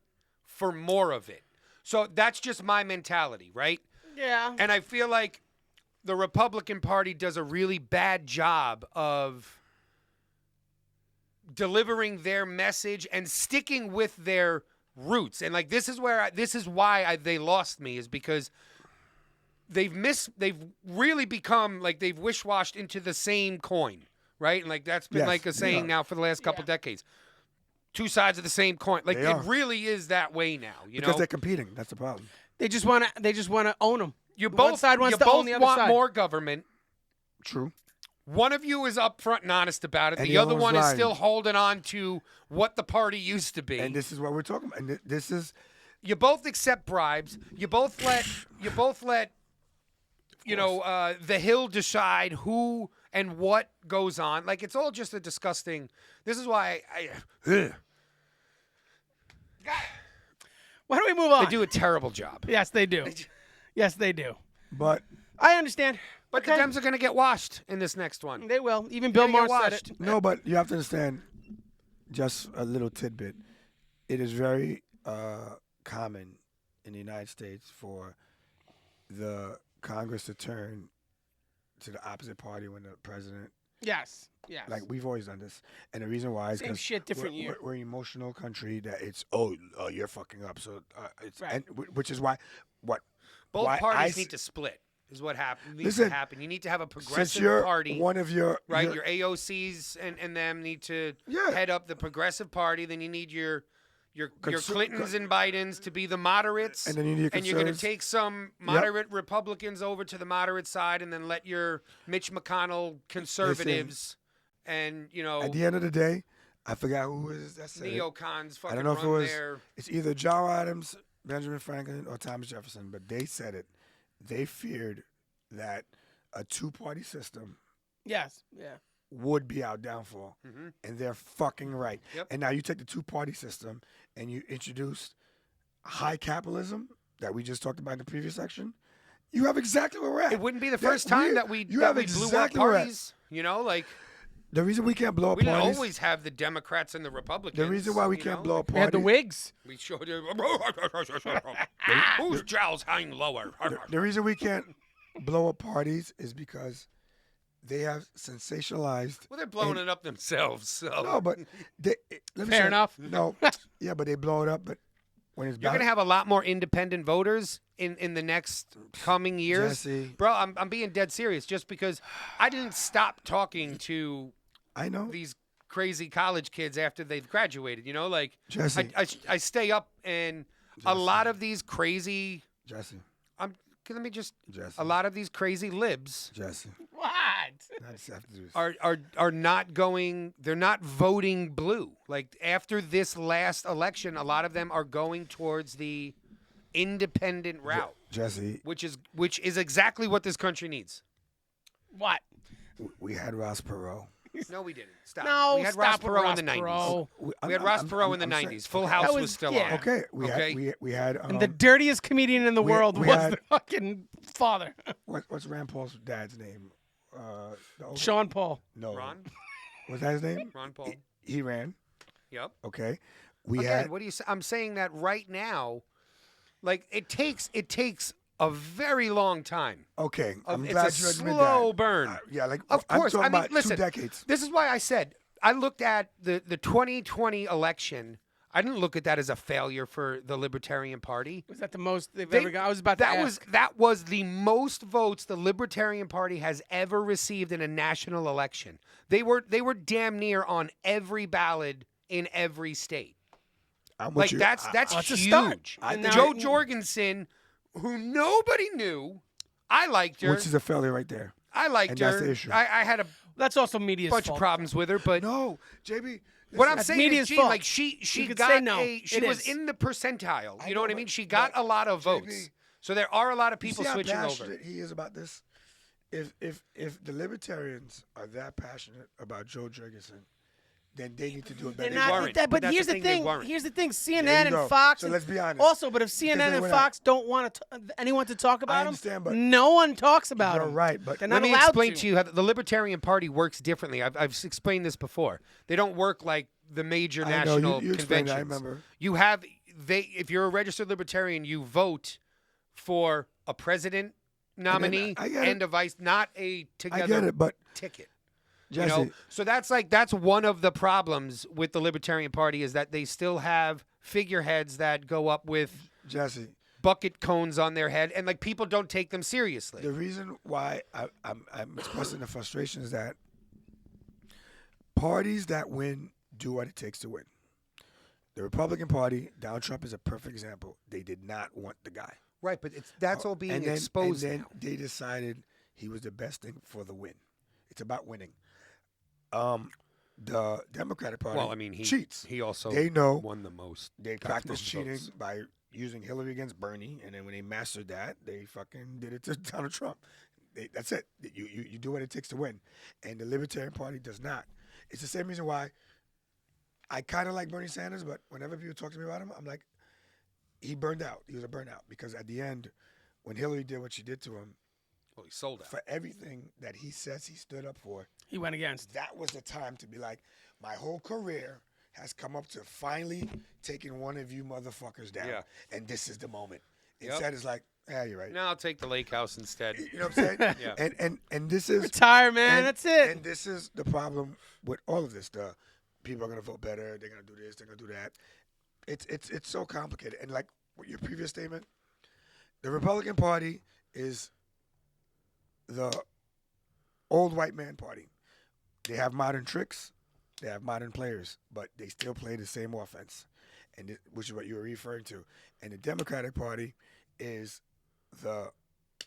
for more of it. So that's just my mentality, right? Yeah. And I feel like the Republican Party does a really bad job of delivering their message and sticking with their roots. And like this is why they lost me, is because they've really become like they've wish-washed into the same coin, right? And like that's been like a saying now for the last couple decades. Two sides of the same coin. Like it really is that way now, because they're competing. That's the problem. They just want to own them. One side wants to own the other side. You both want more government. True. One of you is upfront and honest about it. And the other one is lying. still holding on to what the party used to be. And this is what we're talking about. And this is. You both accept bribes. You both let the Hill decide who and what goes on. Like it's all just a disgusting. This is why Why don't we move on? They do a terrible job. Yes, they do. Yes, they do. But I understand. But the Dems are going to get washed in this next one. They will. Even Bill Maher said it. no, but you have to understand. Just a little tidbit. It is very common in the United States for the Congress to turn to the opposite party when the president. Yes. Yes. Like we've always done this, and the reason why is Same because shit, different year. We're an emotional country that it's you're fucking up, so it's Right. and which is why Both why parties I need to split. Is what happens. Listen, You need to have a since progressive you're party. one of your Right, your AOCs and them need to Yeah. head up the progressive party. Then you need your Clintons and Bidens to be the moderates, And then you need your and you're going to conservatives. take some moderate Republicans over to the moderate side, and then let your Mitch McConnell conservatives and at the end of the day, I forgot who it is that said it. neocons fucking I don't know if it run was their. it's either John Adams, Benjamin Franklin, or Thomas Jefferson, but they said it. They feared that a two-party system Yes. Yeah. would be our downfall, and they're fucking right. Yep. And now you take the two-party system and you introduce high capitalism that we just talked about in the previous section. You have exactly where we're at. It wouldn't be the first time that we blew up exactly where we're at. parties. Like The reason we can't blow up we didn't parties. always have the Democrats and the Republicans. The reason why we can't blow up We had the parties. Whigs. We showed you. Whose jowls hang lower? The reason we can't blow up parties is because they have sensationalized. Well, they're blowing it up themselves. So No, but let me Fair say- enough. No, yeah, but they blow it up. But when it's you're gonna have a lot more independent voters in the next coming years, Jesse. bro. I'm being dead serious. Just because I didn't stop talking to I know. these crazy college kids after they've graduated. You know, like Jesse. I stay up, and a lot of these crazy. Jesse. Let me just. Jesse. A lot of these crazy libs Jesse. What? I just have to do this. are not going. They're not voting blue. Like after this last election, a lot of them are going towards the independent route, Jesse, which is exactly what this country needs. What? we had Ross Perot. No, we didn't. Stop. No, we had stop Ross with Perot in the Ross 90s. Perot. We had Ross Perot in the 90s. Full House That was was- still yeah. on. Okay, Okay. we had And the dirtiest comedian in the we- world we was had- the fucking father, what's Rand Paul's dad's name? The old- Sean Paul. No, Ron was that his name? Paul. He ran. Yep. Okay, we Again, had. what do you say? I'm saying that right now, like it takes a very long time. Okay, I'm It's glad a you admit slow that. burn. Yeah, like Of course. I'm I talking mean, about listen. 2 decades. This is why I said I looked at the 2020 election. I didn't look at that as a failure for the Libertarian Party. Was that the most they've They- ever got? I was about to ask. That was the most votes the Libertarian Party has ever received in a national election. They were damn near on every ballot in every state. I'm with Like you. that's that's a huge. start. I And think now- Joe Jorgensen, who nobody knew, I liked her. which is a failure right there. I liked and her. that's the issue. I had a That's also media's bunch fault. of problems with her, but No, JB. what I'm listen, saying media's is, G, fault. like she You could got say no. she It was is. in the percentile. I You know know, what I mean? but- She got but a lot of votes. JB, So there are a lot of you people see how switching over. passionate he is about this. If the libertarians are that passionate about Joe Jorgensen, then they need to do a They're better not. job. weren't. That, but That's here's the the thing, they thing. weren't. Here's the thing. There CNN you go. and Fox. So and- let's be honest. Also, but if Because CNN they and went Fox don't want anyone to talk about them, understand, but no one talks about You're them. right, but They're Let not me allowed explain to. to you how the Libertarian Party works differently. I've explained this before. They don't work like the major I know, national you explained conventions. that, I remember. You have if you're a registered libertarian, you vote for a president nominee I get it. and a vice, not a I together get it, but ticket. Jesse, You know, so that's one of the problems with the Libertarian Party is that they still have figureheads that go up with Jesse, bucket cones on their head, and like people don't take them seriously. the reason why I'm expressing the frustration is that parties that win do what it takes to win. The Republican Party, Donald Trump is a perfect example. They did not want the guy. Right, but that's all being exposed. And then now. they decided he was the best thing for the win. It's about winning. The Democratic Party Well, I mean, he cheats. He also They know won the most. they got the practiced most cheating votes. by using Hillary against Bernie, and then when they mastered that, they fucking did it to Donald Trump. That's it. You do what it takes to win, and the Libertarian Party does not. It's the same reason why I kind of like Bernie Sanders, but whenever people talk to me about him, I'm like, he burned out. He was a burnout because at the end, when Hillary did what she did to him, Well, he sold out. for everything that he says he stood up for, He went against. that was the time to be like, my whole career has come up to finally taking one of you motherfuckers down. Yeah. And this is the moment. Yep. Instead, it's like, yeah, you're right. Now I'll take the lake house instead. You know what I'm saying? Yeah. And this is Retire, man. and- That's it. And this is the problem with all of this. The people are gonna vote better. They're gonna do this. They're gonna do that. It's so complicated. And like with your previous statement, the Republican Party is the old white man party. They have modern tricks. They have modern players, but they still play the same offense, and which is what you were referring to. And the Democratic Party is the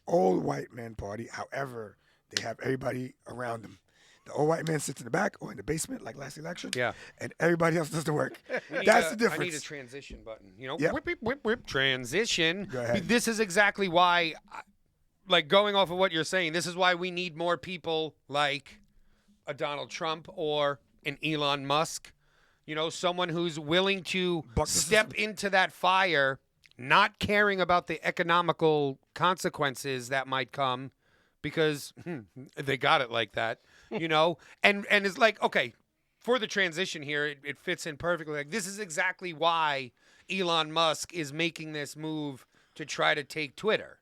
old white man party. However, they have everybody around them. The old white man sits in the back or in the basement, like last election. Yeah. And everybody else does the work. We need That's a- the difference. I need a transition button. You know, Yep. whip, whip, whip, whip, transition. Go ahead. This is exactly why, like going off of what you're saying, this is why we need more people like a Donald Trump or an Elon Musk. You know, someone who's willing to Buck the step into that fire, not caring about the economical consequences that might come because they got it like that, you know? And it's like, okay, for the transition here, it fits in perfectly. Like, this is exactly why Elon Musk is making this move to try to take Twitter,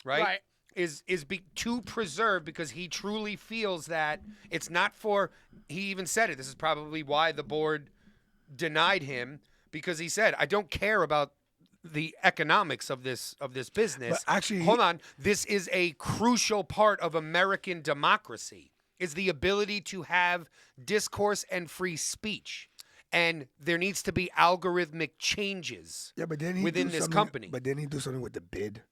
right? to preserve, because he truly feels that it's not for. He even said it. This is probably why the board denied him, because he said, "I don't care about the economics of this business. But actually, hold on. This is a crucial part of American democracy. Is the ability to have discourse and free speech." And there needs to be algorithmic changes but then within this company. But then he do something with the bid.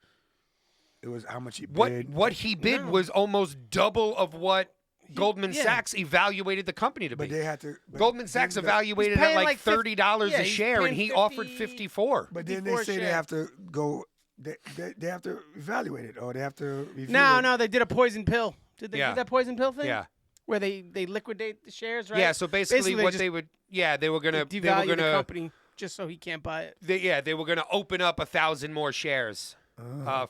It was how much he What bid. what he bid was almost double of what Goldman Sachs evaluated the company to be. But they had to. But Goldman Sachs then evaluated it paying at like like $30 a he's share, and paying he 50 offered 54. But then they 54 say they share. have to go. They have to evaluate it, or they have to review No, it. no, they did a poison pill. Did they Yeah. do that poison pill thing? Yeah. Where they liquidate the shares, right? Yeah, so basically what just they would, they were gonna devalue the company just so he can't buy it. they were gonna open up 1,000 more shares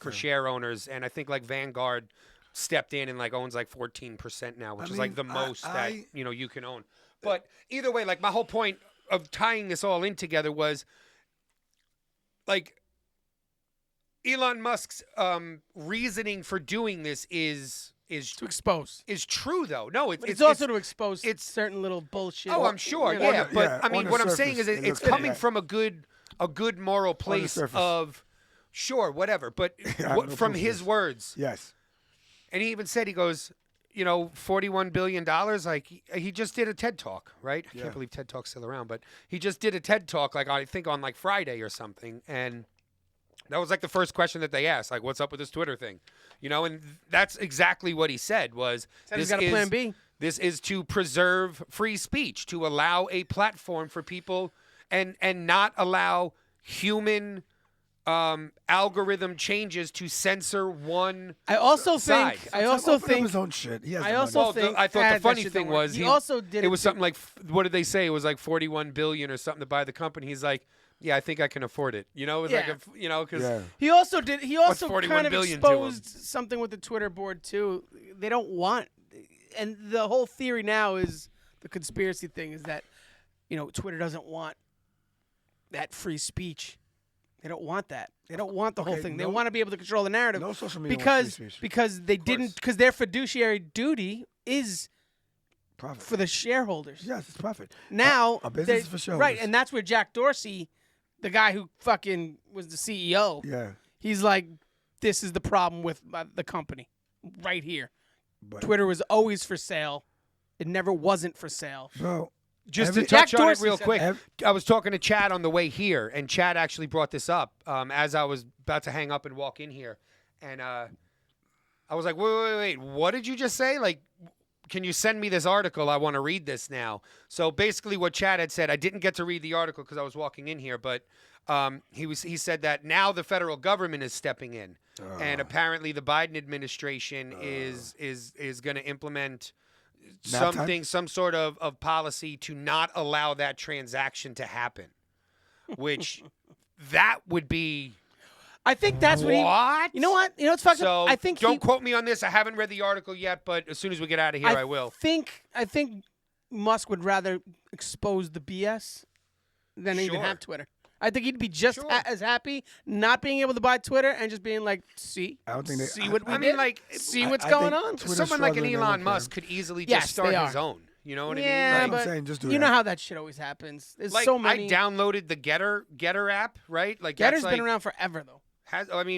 for share owners, and I think like Vanguard stepped in and like owns like 14% now, which is like the most that you can own. But either way, like my whole point of tying this all in together was like Elon Musk's reasoning for doing this is To expose. true though. No, But it's also to expose it's- certain little bullshit. Oh, I'm sure. You know, Yeah, but yeah, I mean, on the what I'm saying is surface, it it's looks coming bad. from a good moral place surface. of, sure, whatever. But have what, no from proof of his this. words, Yes. and he even said, he goes, $41 billion. Like he just did a TED Talk, right? I Yeah. can't believe TED Talk's still around, but he just did a TED Talk, like I think on like Friday or something, and that was like the first question that they asked, like, what's up with this Twitter thing? And that's exactly what he said was, Said he's got a plan B. This is to preserve free speech, to allow a platform for people and not allow human algorithm changes to censor one I also side. think. I also Open up think. his own shit. He has I the also money. Well, think. I thought the that funny shit thing don't work. was he also did. it was something like, what did they say? It was like 41 billion or something to buy the company. He's like, yeah, I think I can afford it. It was Yeah. like, because Yeah. He also did. He also 41 kind of billion to him? exposed something with the Twitter board too. They don't want, and the whole theory now is the conspiracy thing is that, Twitter doesn't want that free speech. They don't want that. They don't want the whole Okay, thing. They no- want to be able to control the narrative. No social media wants free speech. because they didn't because their fiduciary duty is Profit. for the shareholders. Yes, it's profit. Now, a business they- is for shareholders. right, and that's where Jack Dorsey, the guy who fucking was the CEO, Yeah. he's like, this is the problem with the company, right here. But, Twitter was always for sale. It never wasn't for sale. bro, just every- to touch Jack on it Dorsey real said quick, that. I was talking to Chad on the way here, and Chad actually brought this up as I was about to hang up and walk in here. And I was like, wait, what did you just say? Like, can you send me this article? I want to read this now. So basically what Chad had said, I didn't get to read the article because I was walking in here, but he said that now the federal government is stepping in. And apparently the Biden administration is going to implement Nap time? some sort of policy to not allow that transaction to happen, which that would be I think that's what what? You know what? You know what's fucked So up? I think don't quote me on this. I haven't read the article yet, but as soon as we get out of here, I will. I think Musk would rather expose the BS than even Sure. have Twitter. I think he'd be just Sure. as happy not being able to buy Twitter and just being like, see, I don't think they. see what we I did? mean, like, see I- what's I going think on. Twitter's Someone like an struggling, they Elon won't Musk care. could easily Yes, just start they his are. own. You know what Yeah, I mean? I'm but saying just do you know that. how that shit always happens. There's Like, so many. I downloaded the Getter app, right? Like Getter's that's like, been around forever though.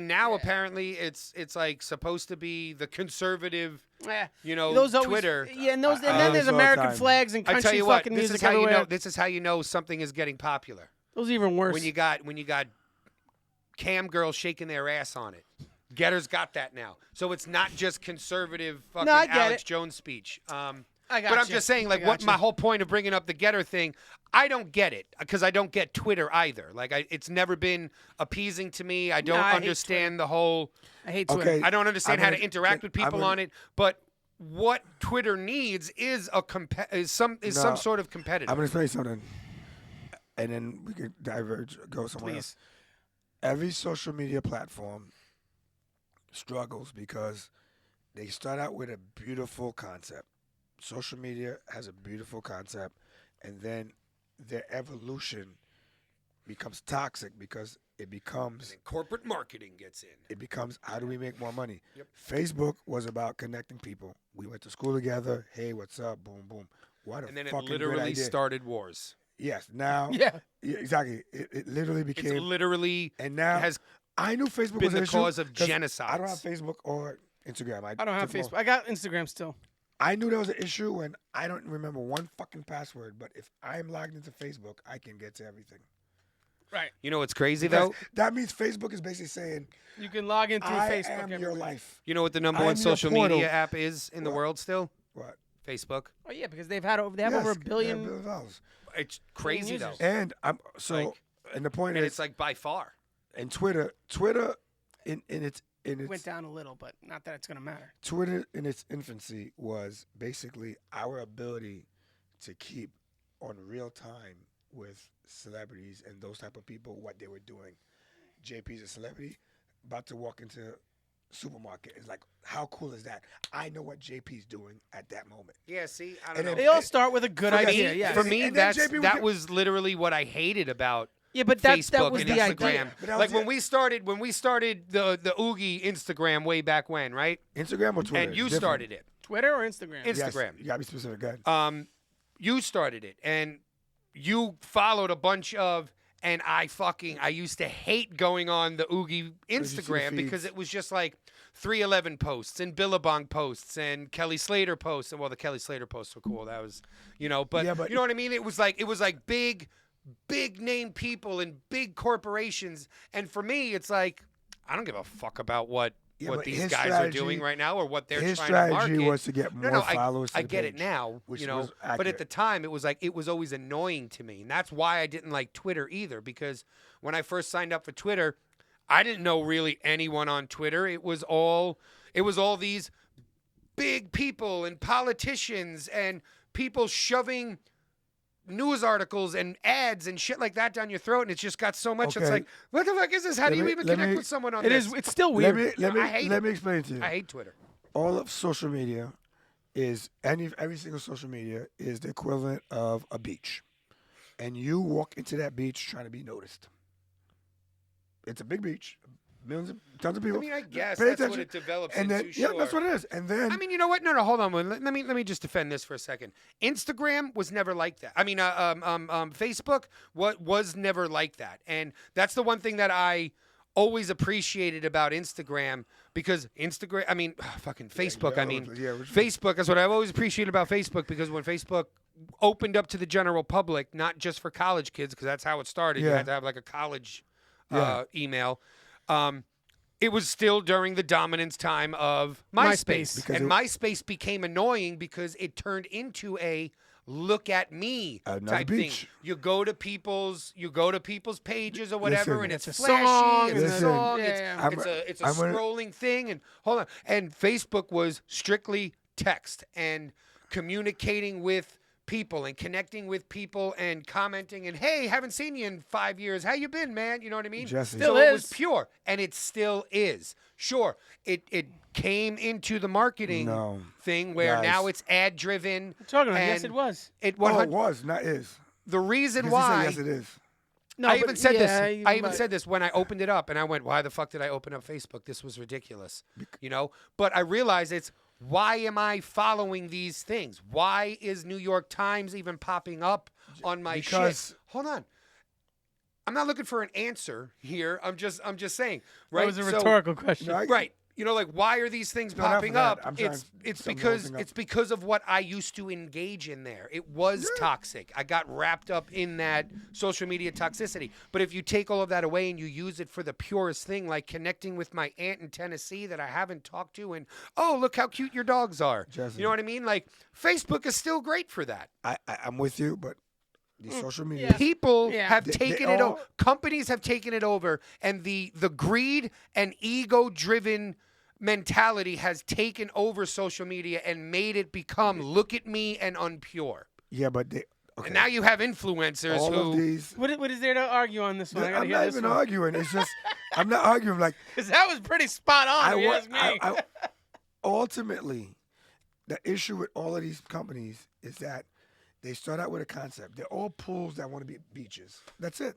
now apparently it's like supposed to be the conservative, Yeah. Those always, Twitter. Yeah, and then I there's use all the American time. flags and I country tell you what, fucking this music is how everywhere. you know. This is how you know something is getting popular. Those are even worse. When you got cam girls shaking their ass on it. Getter's got that now. So it's not just conservative fucking I get Alex it. Jones speech. I got But I'm you. just saying, like, I what got my you. whole point of bringing up the Getter thing, I don't get it because I don't get Twitter either. Like, it's never been appeasing to me. I don't I hate understand the whole. I hate Twitter. Okay. I don't understand how to gonna- interact with I'm people gonna- on it. But what Twitter needs is some sort of competitor. I'm gonna explain something, and then we could diverge, go somewhere Please. else. Every social media platform struggles because they start out with a beautiful concept. Social media has a beautiful concept, and then their evolution becomes toxic because it becomes And corporate marketing gets in. how do we make more money? Yep. Facebook was about connecting people. We went to school together. Hey, what's up? Boom, boom. What a And then it fucking great literally idea. started wars. Yes. Now. Yeah. Yeah, exactly. It literally It's became. literally And now has I knew Facebook been was an the issue cause of 'cause genocides. I don't have Facebook or Instagram. I don't have took them Facebook. I got Instagram still. I knew there was an issue when I don't remember one fucking password, but if I'm logged into Facebook, I can get to everything. Right. You know what's crazy Because though? that means Facebook is basically saying, You can log in through I Facebook. am your everywhere. life. You know what the number I'm one your social portal. media app is in the What? world still? What? Facebook. Oh yeah, because they have over Yes, a they have billion. $1 billion. It's crazy though. users. And I'm so, Like- and the point And is, it's like by far. and Twitter in its Went down a little, but not that it's gonna matter. Twitter in its infancy was basically our ability to keep on real time with celebrities and those type of people what they were doing. JP's a celebrity, about to walk into supermarket. It's like, how cool is that? I know what JP's doing at that moment. Yeah, see, I And don't know. then- They all start with a good For me- idea. Yeah. For me, And then JP would that get- was literally what I hated about Yeah, but that Facebook was and the Instagram. idea. But that Like was when it. we started the Oogie Instagram way back when, right? Instagram or Twitter? And you It's different. started it. Twitter or Instagram? Inst- Yes, Instagram. you gotta be specific. Go ahead. You started it, and you followed a bunch of. And I used to hate going on the Oogie you see the Instagram because feeds? it was just like 311 posts and Billabong posts and Kelly Slater posts. And well, the Kelly Slater posts were cool. That was, but, Yeah, but- you know what I mean? It was like big name people and big corporations. And for me, it's like, I don't give a fuck about what Yeah, but these his guys are strategy- doing right now or what they're His trying to market. strategy was to get more No, followers to I the get it page, now, which but was at accurate. the time it was always annoying to me, and that's why I didn't like Twitter either. Because when I first signed up for Twitter, I didn't know really anyone on Twitter. It was all these big people and politicians and people shoving news articles and ads and shit like that down your throat, and it's just got so much. It's Okay. like, what the fuck is this? How do Let you me- even let connect me- with someone on It this? is. It's still Let weird. me I hate let it. me explain to you. I hate Twitter. All of social media is every single social media is the equivalent of a beach, and you walk into that beach trying to be noticed. It's a big beach, tons of people. I mean, I guess Pay that's attention. what it develops And then, into. yeah, Sure. that's what it is. And then, I mean, you know what? No, hold on. Let me just defend this for a second. Instagram was never like that. I mean, Facebook was never like that, and that's the one thing that I always appreciated about Instagram because Instagram. I mean, fucking Facebook. Facebook. That's what I've always appreciated about Facebook because when Facebook opened up to the general public, not just for college kids, because that's how it started. You Yeah. had to have like a college Yeah. email. It was still during the dominance time of MySpace. Because And it- MySpace became annoying because it turned into a look at me Another type beach. thing. You go to people's pages or whatever, Listen. and it's It's a flashy, song, it's a Listen. song, Yeah, it's, yeah. it's a I'm gonna- scrolling thing, and hold on. And Facebook was strictly text and communicating with people and connecting with people and commenting and hey, haven't seen you in 5 years. How you been, man? You know what I mean? Jesse. Still So it was is. pure, and it still is. Sure, it came into the marketing No. thing where Guys. now it's ad driven. Talking about yes, it was. It Oh, it 100 was, not is. the reason Because he said, why yes, it is. No, I but even said yeah, this. I even but- said this when I opened it up, and I went, "Why the fuck did I open up Facebook? This was ridiculous." But I realized it's why am I following these things? Why is New York Times even popping up on my because- shit? Hold on. I'm not looking for an answer here. I'm just saying, That right? was a So- rhetorical question. No, I- Right. Like why are these things No, not for popping that. up? I'm trying It's to sum the whole because thing up. it's because of what I used to engage in there. It was toxic. I got wrapped up in that social media toxicity. But if you take all of that away and you use it for the purest thing, like connecting with my aunt in Tennessee that I haven't talked to, and oh, look how cute your dogs are. Jesse. You know what I mean? Like Facebook is still great for that. I'm with you, but the social media. Yeah. People Yeah. have They taken it all- over. Companies have taken it over, and the greed and ego-driven mentality has taken over social media and made it become look at me and unpure. Yeah, but they. Okay. And now you have influencers all who of these. What is there to argue on this one? I gotta I'm hear not this even one. arguing. It's just I'm not arguing. Like Because that was pretty spot on. if you wa- ask me. ultimately, the issue with all of these companies is that they start out with a concept. They're all pools that want to be beaches. That's it.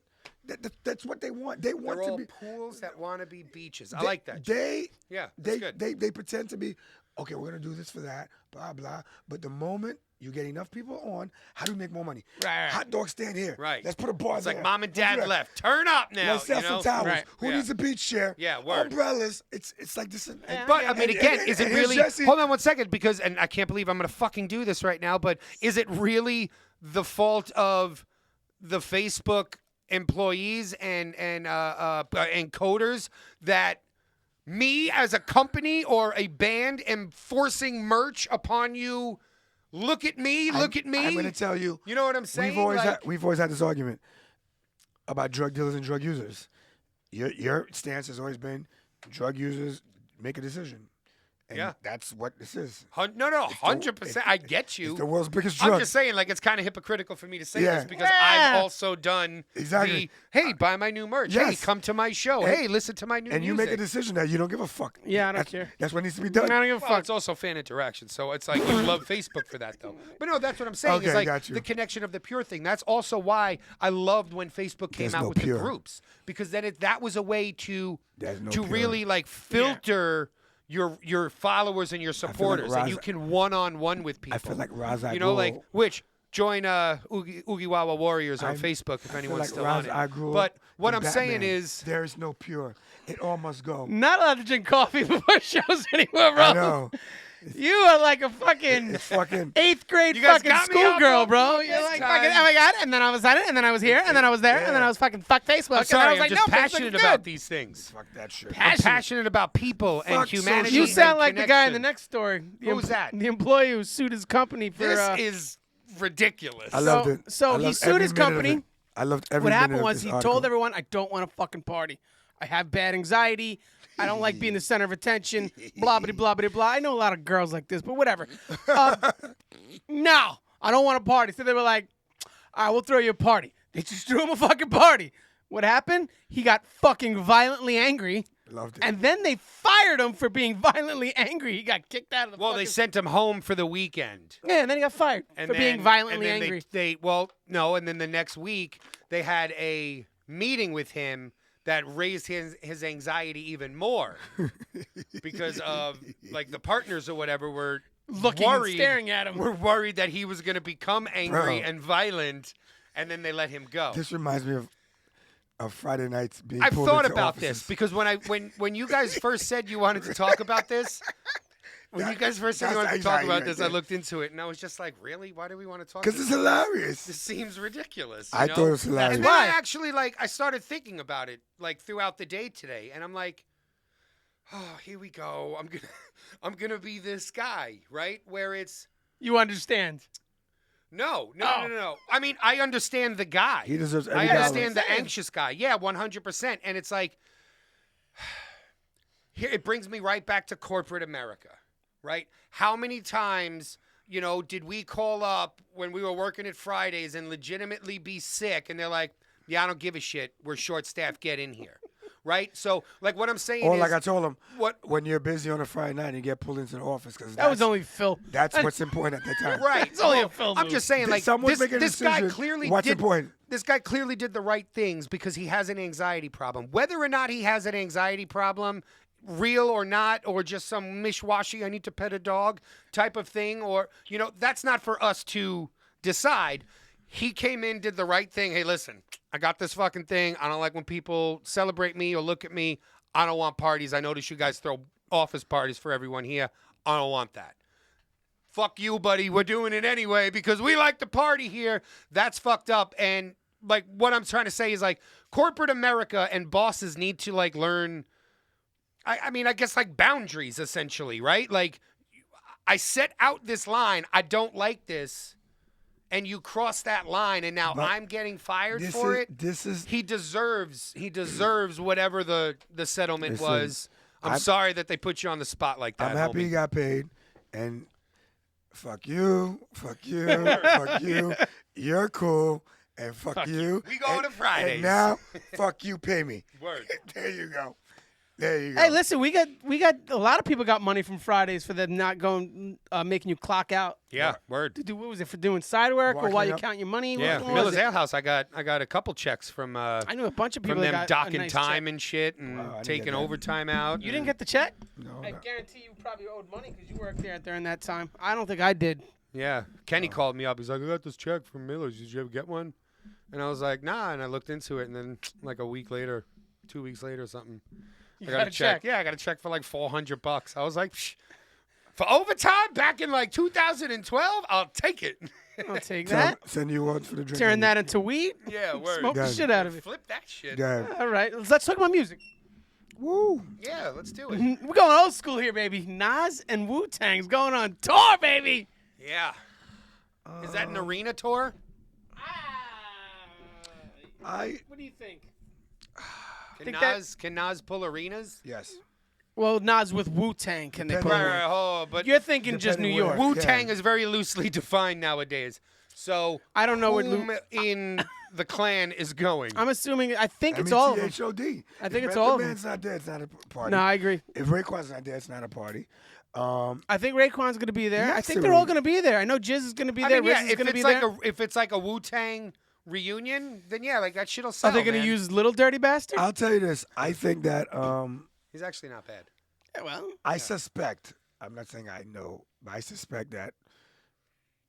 That's what they want. They want They're to all be pools that want to be beaches. I like that. Yeah, that's they good. they pretend to be okay. We're gonna do this for that, blah blah. But the moment you get enough people on, how do we make more money? Right. Hot dog stand here. Right. Let's put a bar It's there. like mom and Let's do dad that. left. Turn up now. Let's sell some towels. Right. Who Yeah. needs a beach chair? Yeah, word. Umbrellas. It's like this. But I mean, again, is it and here's really? Jesse. Hold on one second, because and I can't believe I'm going to fucking do this right now. But is it really the fault of the Facebook employees and coders that me as a company or a band am forcing merch upon you? Look at me. Look at me. I'm gonna tell you. You know what I'm saying? We've always had this argument about drug dealers and drug users. Your stance has always been drug users make a decision. And Yeah. that's what this is. No, 100%. I get you. It's the world's biggest drug. I'm just saying, like, it's kind of hypocritical for me to say Yeah. this because Yeah. I've also done Exactly. hey, buy my new merch. Hey, Yes. come to my show. And- hey, listen to my new and music. you make a decision that you don't give a fuck. Yeah, I don't That's- care. That's what needs to be I done. don't give a Well, fuck. it's also fan interaction, so it's like you love Facebook for that, though. But no, that's what I'm saying. Okay, is like got you. the connection of the pure thing. That's also why I loved when Facebook came There's out no with pure. the groups, because then that was a way to There's no to pure. really like filter your followers and your supporters, and Raz- you can one-on-one with people. I feel like Raz you know, like Agul- join Oogie Wawa Warriors on I'm- Facebook if I feel anyone's like still Raz on it. Agul But what and I'm saying Batman. is, there is no pure. It all must go. Not allowed to drink coffee before shows anymore, bro. I know. You are like a fucking It's fucking. 8th grade You guys fucking got me up schoolgirl, on bro. this You're like time. fucking, oh my god, and then I was at it, and then I was here, and then I was there, and then I was fucking fuck Facebook. I'm and then sorry, I was I'm like, just no, Facebook's passionate good. about these things. Fuck that shit. I'm passionate about people and Fuck humanity. You social sound and like the guy in the connection. next story. Who's that? The employee who sued his company for. This is ridiculous. I loved it. so I he loved sued every his minute of company. it. I loved every What minute happened of was this he article. told everyone, I don't want to fucking party. I have bad anxiety. I don't like being the center of attention. Blah, blah, blah, blah, blah. I know a lot of girls like this, but whatever. No, I don't want to party. So they were like, all right, we'll throw you a party. They just threw him a fucking party. What happened? He got fucking violently angry. Loved it. And then they fired him for being violently angry. He got kicked out of the Well, they fucking... sent him home for the weekend. Yeah, and then he got fired for being violently and then angry. And then the next week they had a meeting with him that raised his anxiety even more because of like the partners or whatever were Looking and worried, staring at him. Were worried that he was going to become angry Bro. and violent, and then they let him go. This reminds me of Friday nights being I've pulled thought into about offices. this because when you guys first said you wanted to talk about this, when you guys first said you That's wanted to talk anxiety about right this, there. I looked into it and I was just like, really? Why do we want to talk? Because it's hilarious. This seems ridiculous. you I know? thought it was hilarious. And then I Why? actually I started thinking about it throughout the day today, and I'm like, oh, here we go. I'm gonna be this guy, right? Where it's You understand. no. Oh. I mean, I understand the guy. He deserves I every understand dollar. the anxious guy. Yeah, 100%. And it's like, here it brings me right back to corporate America, right? How many times, did we call up when we were working at Fridays and legitimately be sick? And they're like, yeah, I don't give a shit. We're short-staffed. Get in here. Right? So, like, what I'm saying Or is... like I told him, what? when you're busy on a Friday night and you get pulled into the office, because That was only Phil. that's what's important at that time. Right. It's only a Well, film I'm move. just saying, Did like, someone make a this guy decision? clearly What's did... important? This guy clearly did the right things because he has an anxiety problem. Whether or not he has an anxiety problem, real or not, or just some mishwashy, I need to pet a dog type of thing, or, that's not for us to decide. He came in, did the right thing. Hey, listen, I got this fucking thing. I don't like when people celebrate me or look at me. I don't want parties. I notice you guys throw office parties for everyone here. I don't want that. Fuck you, buddy. We're doing it anyway because we like to party here. That's fucked up. And like what I'm trying to say is like corporate America and bosses need to like learn. I mean, I guess like boundaries essentially, right? Like I set out this line. I don't like this. And you cross that line, and now But I'm getting fired This for is, it. This is He deserves whatever the settlement Listen, was. I'm I'm- sorry that they put you on the spot like that. I'm happy homie. he got paid, and fuck you, fuck you. You're cool, and fuck you. We go and, to Fridays. And now, fuck you, pay me. Word. There you go. There you go. Hey, listen, we got a lot of people got money from Fridays for them not going making you clock out. Yeah, word. Dude, what was it for doing side work or Walking while you up. count your money? Yeah, What was Miller's it? Ale House. I got a couple checks from I knew a bunch of people from them that got a docking nice time check. and shit and Wow, I didn't taking get that. overtime out. You didn't get the check? No, I no. guarantee you probably owed money because you worked there during that time. I don't think I did. Yeah, Kenny called me up. He's like, I got this check from Miller's. Did you ever get one? And I was like, nah. And I looked into it, and then like a week later, 2 weeks later or something, I got a check. Yeah, I got a check for like $400. I was like, psh, for overtime back in like 2012, I'll take it. I'll take that. Send you one for the drink. Turn that into weed. Yeah, word. Smoke the Guys. shit out of it. Flip that shit. Yeah. All right, let's talk about music. Woo. Yeah, let's do it. We're going old school here, baby. Nas and Wu-Tang's going on tour, baby. Yeah. Is that an arena tour? What do you think? Can Nas pull arenas? Yes. Well, Nas with Wu-Tang, can they Depending pull Right, on- it? right, oh, but You're thinking just New Depending York. where- Wu-Tang Yeah. is very loosely defined nowadays. So I don't know what whom in the clan is going? I'm assuming. I think it's all of them. MTHOD. I think If it's all of Method them. Man's not there, it's not a party. No, I agree. If Raekwon's not there, it's not a party. I think Raekwon's going to be there. I Yes, think it they're all will. going to be there. I know Jizz is going to be I there. mean, yeah, Riz is if going to it's be like there. if it's like a Wu-Tang reunion, then yeah, like that shit'll sell. Are they going to man. use Little Dirty Bastard? I'll tell you this. I think that He's actually not bad. Yeah, well, I suspect, I'm not saying I know, but I suspect that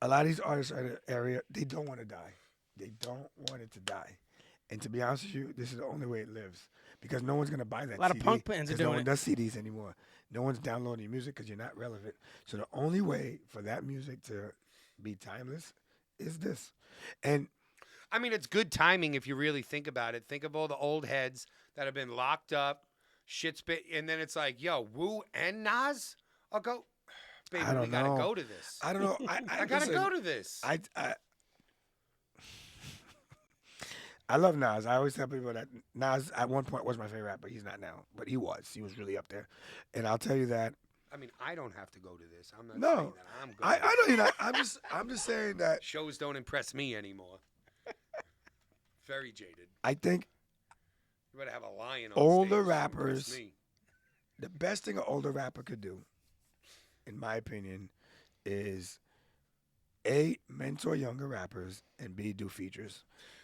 a lot of these artists in the area, they don't want to die. They don't want it to die. And to be honest with you, this is the only way it lives. Because no one's going to buy that A lot of CD, punk bands are 'cause doing no one it. does CDs anymore. No one's downloading your music because you're not relevant. So the only way for that music to be timeless is this. And I mean, it's good timing if you really think about it. Think of all the old heads that have been locked up, shit spit, and then it's like, yo, Wu and Nas? I'll go. Baby, I don't we gotta know. go to this. I don't know. I gotta listen, go to this. I love Nas. I always tell people that Nas at one point was my favorite rapper. He's not now, but he was. He was really up there. And I'll tell you that. I mean, I don't have to go to this. I'm not No, saying that I'm going. I know you're not. I'm just saying that Shows don't impress me anymore. Very jaded. I think You better have a lion on Older stage to impress rappers- me. the best thing an older rapper could do, in my opinion, is A, mentor younger rappers, and B, do features.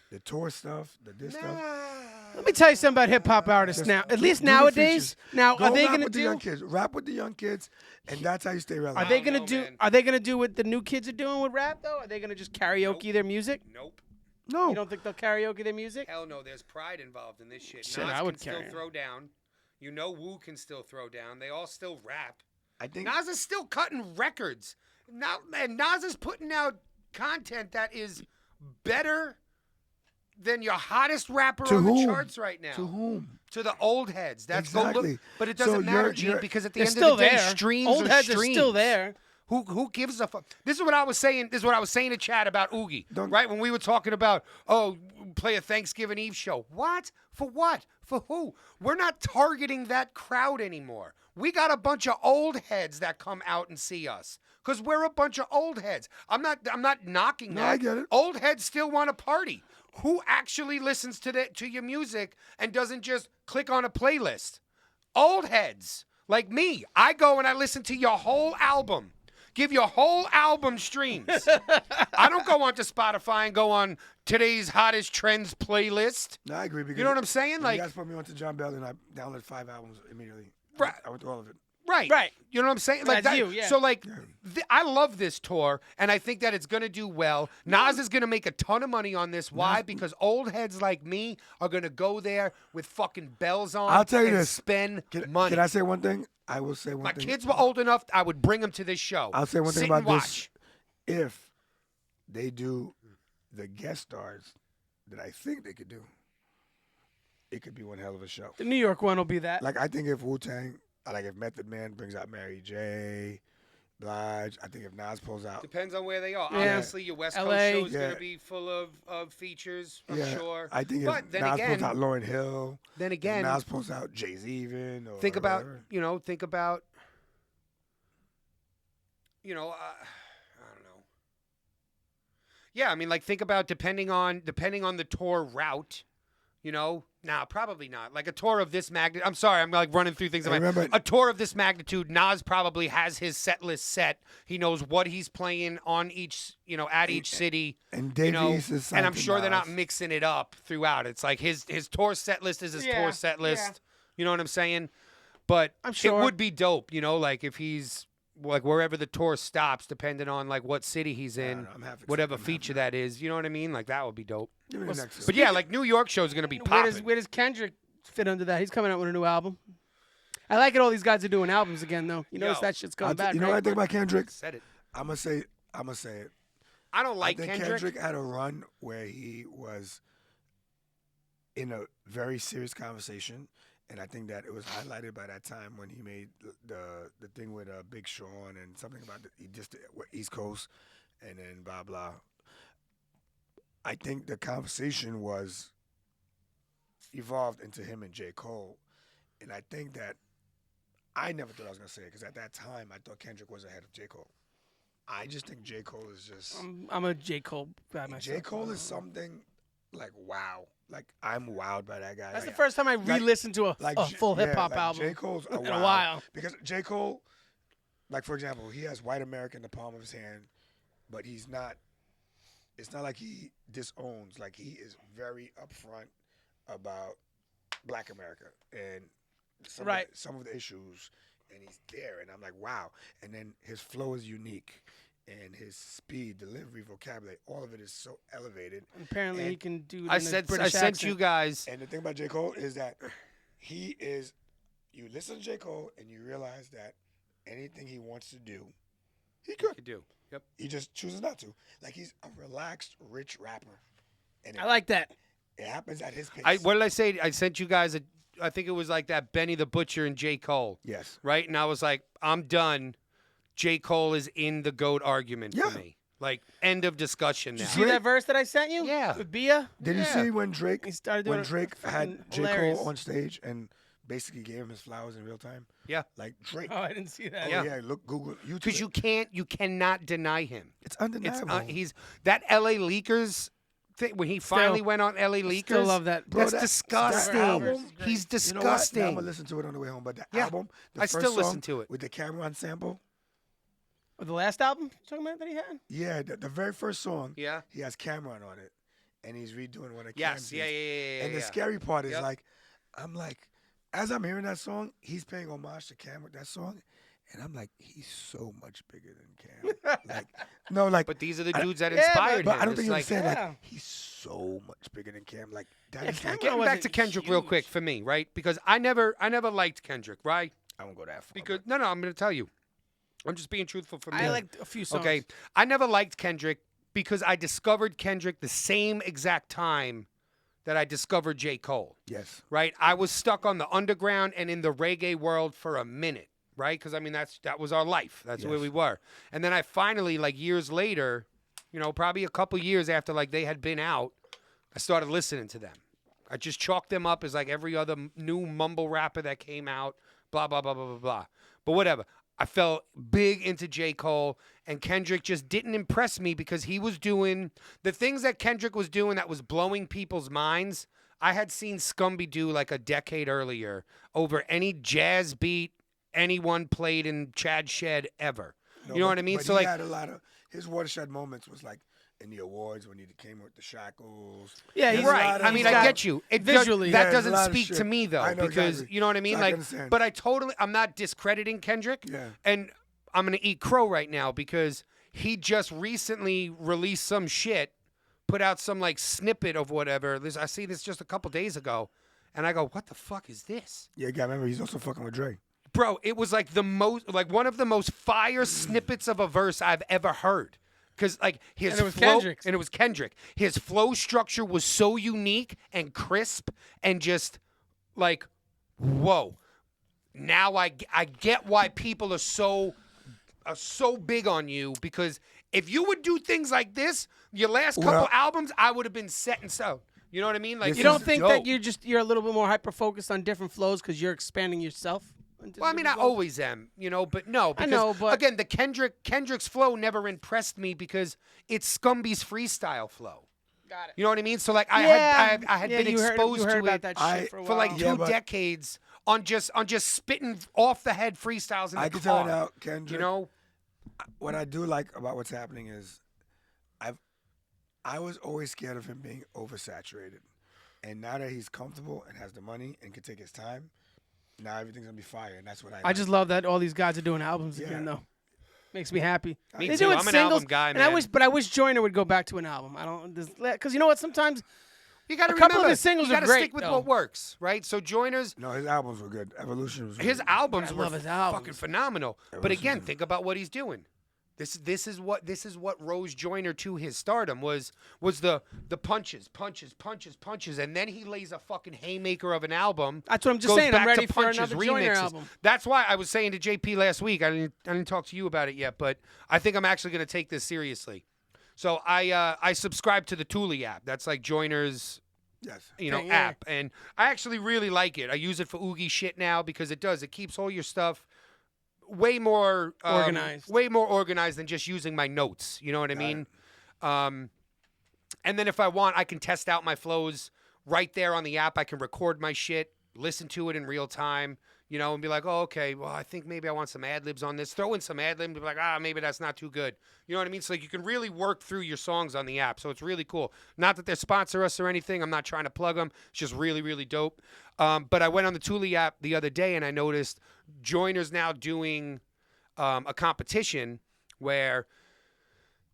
The tour stuff, this stuff. let me tell you something about hip hop artists Just now. At least do the nowadays. features. Now, Go are they rap going to with the young do? kids? Rap with the young kids, and that's how you stay Are relevant. they don't going to know, do? man. Are they going to do what the new kids are doing with rap though? Are they going to just karaoke their music? Nope. No. You don't think they'll karaoke their music? Hell no. There's pride involved in this shit. Shit, Nas I would can still carry. throw down. You know, Wu can still throw down. They all still rap. I think Nas is still cutting records. Now, and Nas is putting out content that is better than your hottest rapper To on the whom? charts right now. to whom? To the old heads. That's go Exactly. look, but it So doesn't matter, you're- Gene, you're- because at the They're end still of the day, there. streams Old are heads streams. are still there. Who gives a fuck? This is what I was saying. This is what I was saying to Chad about Oogie, Don't- right? When we were talking about, play a Thanksgiving Eve show. What? For what? For who? We're not targeting that crowd anymore. We got a bunch of old heads that come out and see us because we're a bunch of old heads. I'm not knocking No, that. I get it. Old heads still want to party. Who actually listens to your music and doesn't just click on a playlist? Old heads like me. I go and I listen to your whole album. Give your whole album streams. I don't go onto Spotify and go on today's hottest trends playlist. No, I agree. Because You know what I'm saying? when Like, you guys put me onto John Bell, and I downloaded 5 albums immediately. Right. I went through all of it. right. Right. You know what I'm saying? Like That's that, you, yeah. So like, I love this tour, and I think that it's gonna do well. Nas is gonna make a ton of money on this. Why? Because old heads like me are gonna go there with fucking bells on. I'll tell you and this. Spend Can, money. can I say one thing? I will say one My thing. kids were old enough. I would bring them to this show. I'll say one thing Sit about and watch. this. If they do the guest stars that I think they could do, it could be one hell of a show. The New York one will be that. Like, I think if Wu-Tang, like if Method Man brings out Mary J., Blige, I think if Nas pulls out. Depends on where they are. Yeah. Obviously, your West Coast LA. show is Yeah. going to be full of features, I'm sure. I think But if then Nas again, pulls out Lauryn Hill, then if again, Nas pulls out Jay-Z even, or think about, whatever. think about, I don't know. Yeah, I mean, like think about depending on the tour route, You know, nah, probably not. Like a tour of this magnitude. I'm sorry, I'm like running through things. remember- A tour of this magnitude, Nas probably has his set list set. He knows what he's playing on each, at each city. And you Dave know, East is and I'm signed to sure they're not Nas. mixing it up throughout. It's like his tour set list is his tour set list. yeah. You know what I'm saying? But I'm sure. it would be dope, like if he's like wherever the tour stops, depending on like what city he's in, no, I'm half whatever accepting feature that is. You know what I mean? Like that would be dope. Give me the next But yeah, like New York show is gonna be popping. Where does Kendrick fit under that? He's coming out with a new album. I like it. All these guys are doing albums again, though. You notice Yo, that shit's coming back. You know right? what I think about Kendrick? Said it. I'm gonna say it. I don't like I think Kendrick. Kendrick had a run where he was in a very serious conversation, and I think that it was highlighted by that time when he made the thing with Big Sean and something about he just East Coast, and then blah blah. I think the conversation was evolved into him and J. Cole, and I think that I never thought I was gonna say it because at that time I thought Kendrick was ahead of J. Cole. I just think J. Cole is just. I'm a J. Cole guy myself. J. Cole is something like wow. Like I'm wowed by that guy. That's the Like, first time I re-listened to a full hip hop album J. Cole's in wow. a while. Because J. Cole, like for example, he has white America in the palm of his hand, but he's not. It's not like he disowns. Like he is very upfront about Black America and some of the issues, and he's there, and I'm like wow. And then his flow is unique. And his speed, delivery, vocabulary, all of it is so elevated. Apparently, and he can do it I in a sent British you accent. guys. And the thing about J. Cole is that he is, you listen to J. Cole and you realize that anything he wants to do, he could. You do. Yep. He just chooses not to. Like he's a relaxed, rich rapper. And I like that. it happens at his pace. What did I say? I sent you guys I think it was like that Benny the Butcher and J. Cole. Yes. Right? And I was like, I'm done. J. Cole is in the GOAT argument Yeah. for me. Like, end of discussion now. Did you see that verse that I sent you? Yeah. With Bia? Did you see when Drake He started doing Drake it had fucking J. hilarious. Cole on stage and basically gave him his flowers in real time? Yeah. Like Drake. Oh, I didn't see that. Oh, Yeah. yeah. Look, Google, YouTube. Because you cannot deny him. It's It's undeniable. he's that LA Leakers thing when he finally went on LA Leakers. Still love that. Bro, That's that disgusting. album, He's You know what? Now I'm disgusting. gonna listen to it on the way home. But the Yeah, album, the I first still song listen to it. with the Cameron sample. The last album you're talking about that he had? Yeah, the very first song. Yeah. He has Cameron on it, and he's redoing one of Yes. Cam's. Yeah. And the yeah. scary part is Yep. like, I'm like, as I'm hearing that song, he's paying homage to Cam with that song, and I'm like, he's so much bigger than Cam. Like, no, like, But these are the dudes that Yeah, inspired but him. I don't It's think you like, understand. yeah. Like, he's so much bigger than Cam. Like, that Yeah, is Cam like, Getting back wasn't to Kendrick real huge. quick for me, right? Because I never liked Kendrick, right? I won't go that far. Because no, I'm going to tell you. I'm just being truthful for me. I liked a few songs. Okay, I never liked Kendrick because I discovered Kendrick the same exact time that I discovered J. Cole. Yes. Right? I was stuck on the underground and in the reggae world for a minute, right? Because I mean that was our life. That's where Yes. we were. And then I finally, like years later, probably a couple years after like they had been out, I started listening to them. I just chalked them up as like every other new mumble rapper that came out, blah blah blah blah blah blah. But whatever. I fell big into J. Cole, and Kendrick just didn't impress me because he was doing the things that Kendrick was doing that was blowing people's minds. I had seen Scumby do like a decade earlier over any jazz beat anyone played in Chad Shed ever. No, you know but- what I mean? But So he like, had a lot of his watershed moments was like in the awards when he came with the shackles. Yeah, There's he's a right. lot of- I mean, he's I got- get you. visually, that yeah, there's a doesn't lot of speak shit. to me though, I know because exactly. you know what I mean. So I Like, can understand. but I'm not discrediting Kendrick. Yeah. And I'm gonna eat crow right now because he just recently released some shit, put out some like snippet of whatever. I see this just a couple days ago, and I go, "What the fuck is this?" Yeah, you gotta remember he's also fucking with Dre. Bro, it was like one of the most fire snippets of a verse I've ever heard. Cause like his And it was flow, Kendrick's. and it was Kendrick. His flow structure was so unique and crisp, and just like, whoa. Now I get why people are so big on you, because if you would do things like this, your last couple Well- albums, I would have been set in stone. You know what I mean? Like This You is don't think dope. that you're a little bit more hyper focused on different flows because you're expanding yourself? into Well, I mean, I different flows? always am, but no, because know, but- again, the Kendrick's flow never impressed me because it's Scumby's freestyle flow. Got it. You know what I mean? So like I had been you exposed heard to about it that I- shit for a while. for like Yeah, 2 but- decades on just spitting off the head freestyles in the I can tell car. you now, Kendrick. You know? What I do like about what's happening is, I was always scared of him being oversaturated, and now that he's comfortable and has the money and can take his time, now everything's gonna be fire, and that's what I. I just love that all these guys are doing albums Yeah. again, though. Makes me happy. Me They're too. doing I'm an singles, album guy, and I man. wish Joyner would go back to an album. I don't, because you know what? Sometimes You got to A couple of remember, his singles you are gotta great, stick with though. what works, right? So Joyner's No, his albums were good. Evolution was. his really albums I were love his fucking albums. phenomenal. But Evolution again, was- think about what he's doing. This is what rose Joyner to his stardom was the punches, and then he lays a fucking haymaker of an album. That's what I'm just goes saying. I'm back ready to for punches, another Joyner remixes. album. That's why I was saying to JP last week. I didn't talk to you about it yet, but I think I'm actually going to take this seriously. So I subscribe to the Thule app. That's like Joyner's Yes. Yeah. app, and I actually really like it. I use it for Oogie shit now because it keeps all your stuff way more organized than just using my notes. You know what I mean? And then if I want, I can test out my flows right there on the app. I can record my shit, listen to it in real time, and be like, oh, okay, well, I think maybe I want some ad-libs on this. Throw in some ad-libs and be like, maybe that's not too good. You know what I mean? So like, you can really work through your songs on the app. So it's really cool. Not that they sponsor us or anything. I'm not trying to plug them. It's just really, really dope. But I went on the Thule app the other day and I noticed Joyner's now doing a competition where